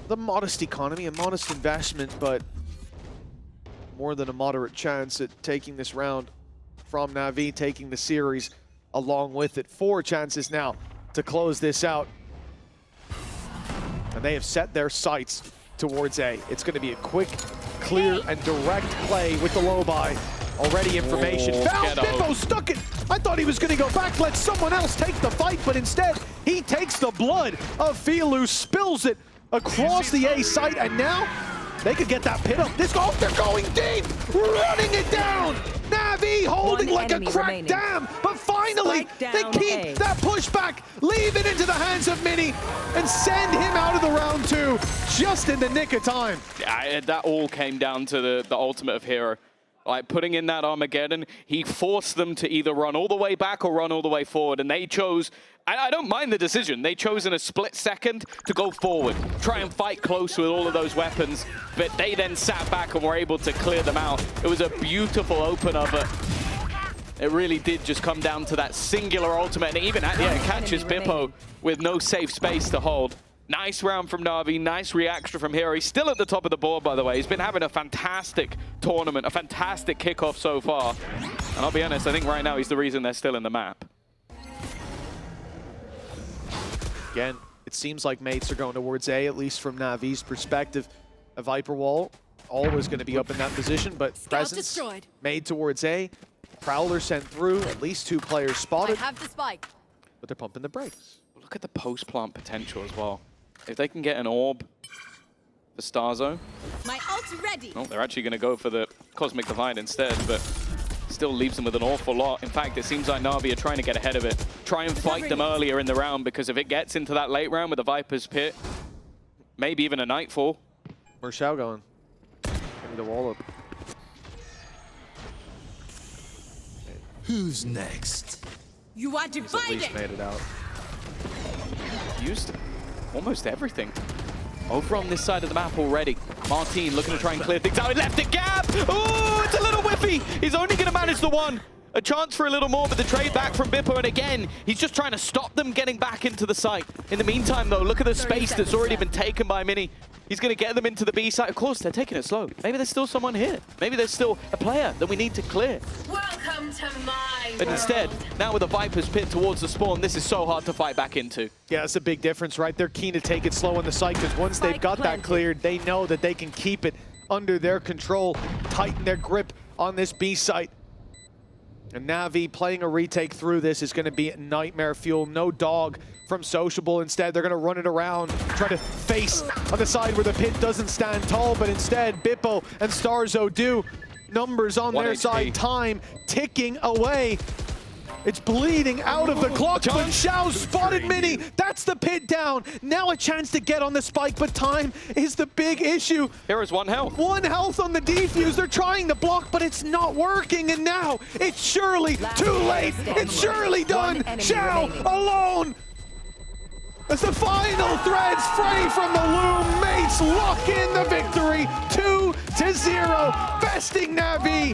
[SPEAKER 1] The modest economy, a modest investment, but more than a moderate chance at taking this round from Navi, taking the series along with it. 4 chances now to close this out. And they have set their sights towards A. It's going to be a quick, clear, and direct play with the low buy. Already information. Found Bippo, stuck it. I thought he was going to go back, let someone else take the fight, but instead he takes the blood of Filu, spills it across the A site, and now they could get that pit up. They're going deep, running it down. Navi holding like a cracked dam, but finally they keep that pushback, leave it into the hands of Mini, and send him out of the round 2 just in the nick of time.
[SPEAKER 2] Yeah, that all came down to the ultimate of Hero. Like putting in that Armageddon, he forced them to either run all the way back or run all the way forward, and they chose, I don't mind the decision, they chose in a split second to go forward, try and fight close with all of those weapons, but they then sat back and were able to clear them out. It was a beautiful opener, but it really did just come down to that singular ultimate, and even at the end, catches Bippo with no safe space to hold. Nice round from Navi, nice reaction from Hero. He's still at the top of the board, by the way. He's been having a fantastic tournament, a fantastic kickoff so far. And I'll be honest, I think right now he's the reason they're still in the map.
[SPEAKER 1] Again, it seems like mates are going towards A, at least from Navi's perspective. A Viper wall always going to be up in that position, but presence made towards A. Prowler sent through, at least 2 players spotted.
[SPEAKER 3] I have the spike.
[SPEAKER 1] But they're pumping the brakes.
[SPEAKER 2] Look at the post-plant potential as well. If they can get an orb for Starzo.
[SPEAKER 3] My ult's ready.
[SPEAKER 2] Oh, they're actually going to go for the Cosmic Divide instead, but still leaves them with an awful lot. In fact, it seems like Navi are trying to get ahead of it. Try and fight them earlier in the round, because if it gets into that late round with the Viper's Pit, maybe even a Nightfall.
[SPEAKER 1] Where's Xiao going? Give me the wall up.
[SPEAKER 4] Who's next?
[SPEAKER 3] You are
[SPEAKER 1] At least
[SPEAKER 3] divided.
[SPEAKER 1] made it out.
[SPEAKER 2] Used almost everything over on this side of the map already. Martin looking to try and clear things out. He left a gap. Oh, it's a little whiffy. He's only going to manage the one. A chance for a little more, but the trade back from Bippo, and again, he's just trying to stop them getting back into the site. In the meantime, though, look at the space that's already been taken by Mini. He's going to get them into the B site. Of course, they're taking it slow. Maybe there's still someone here. Maybe there's still a player that we need to clear.
[SPEAKER 3] Welcome to my
[SPEAKER 2] But instead, now with a Viper's Pit towards the spawn, this is so hard to fight back into.
[SPEAKER 1] Yeah, that's a big difference, right? They're keen to take it slow on the site, because once they've got that cleared, they know that they can keep it under their control, tighten their grip on this B site. And Navi playing a retake through this is going to be nightmare fuel. No dog from Sociable. Instead, they're going to run it around, try to face on the side where the pit doesn't stand tall, but instead, Bippo and Starzo do. Numbers on their side, time ticking away. It's bleeding out of the clock, but Xiao spotted Mini. That's the pit down. Now a chance to get on the spike, but time is the big issue.
[SPEAKER 2] Hero's 1 health.
[SPEAKER 1] 1 health on the defuse. They're trying to block, but it's not working. And now it's surely too late. It's surely done. Xiao alone. As the final threads fray from the loom, mates lock in the victory. 2-0, besting Navi.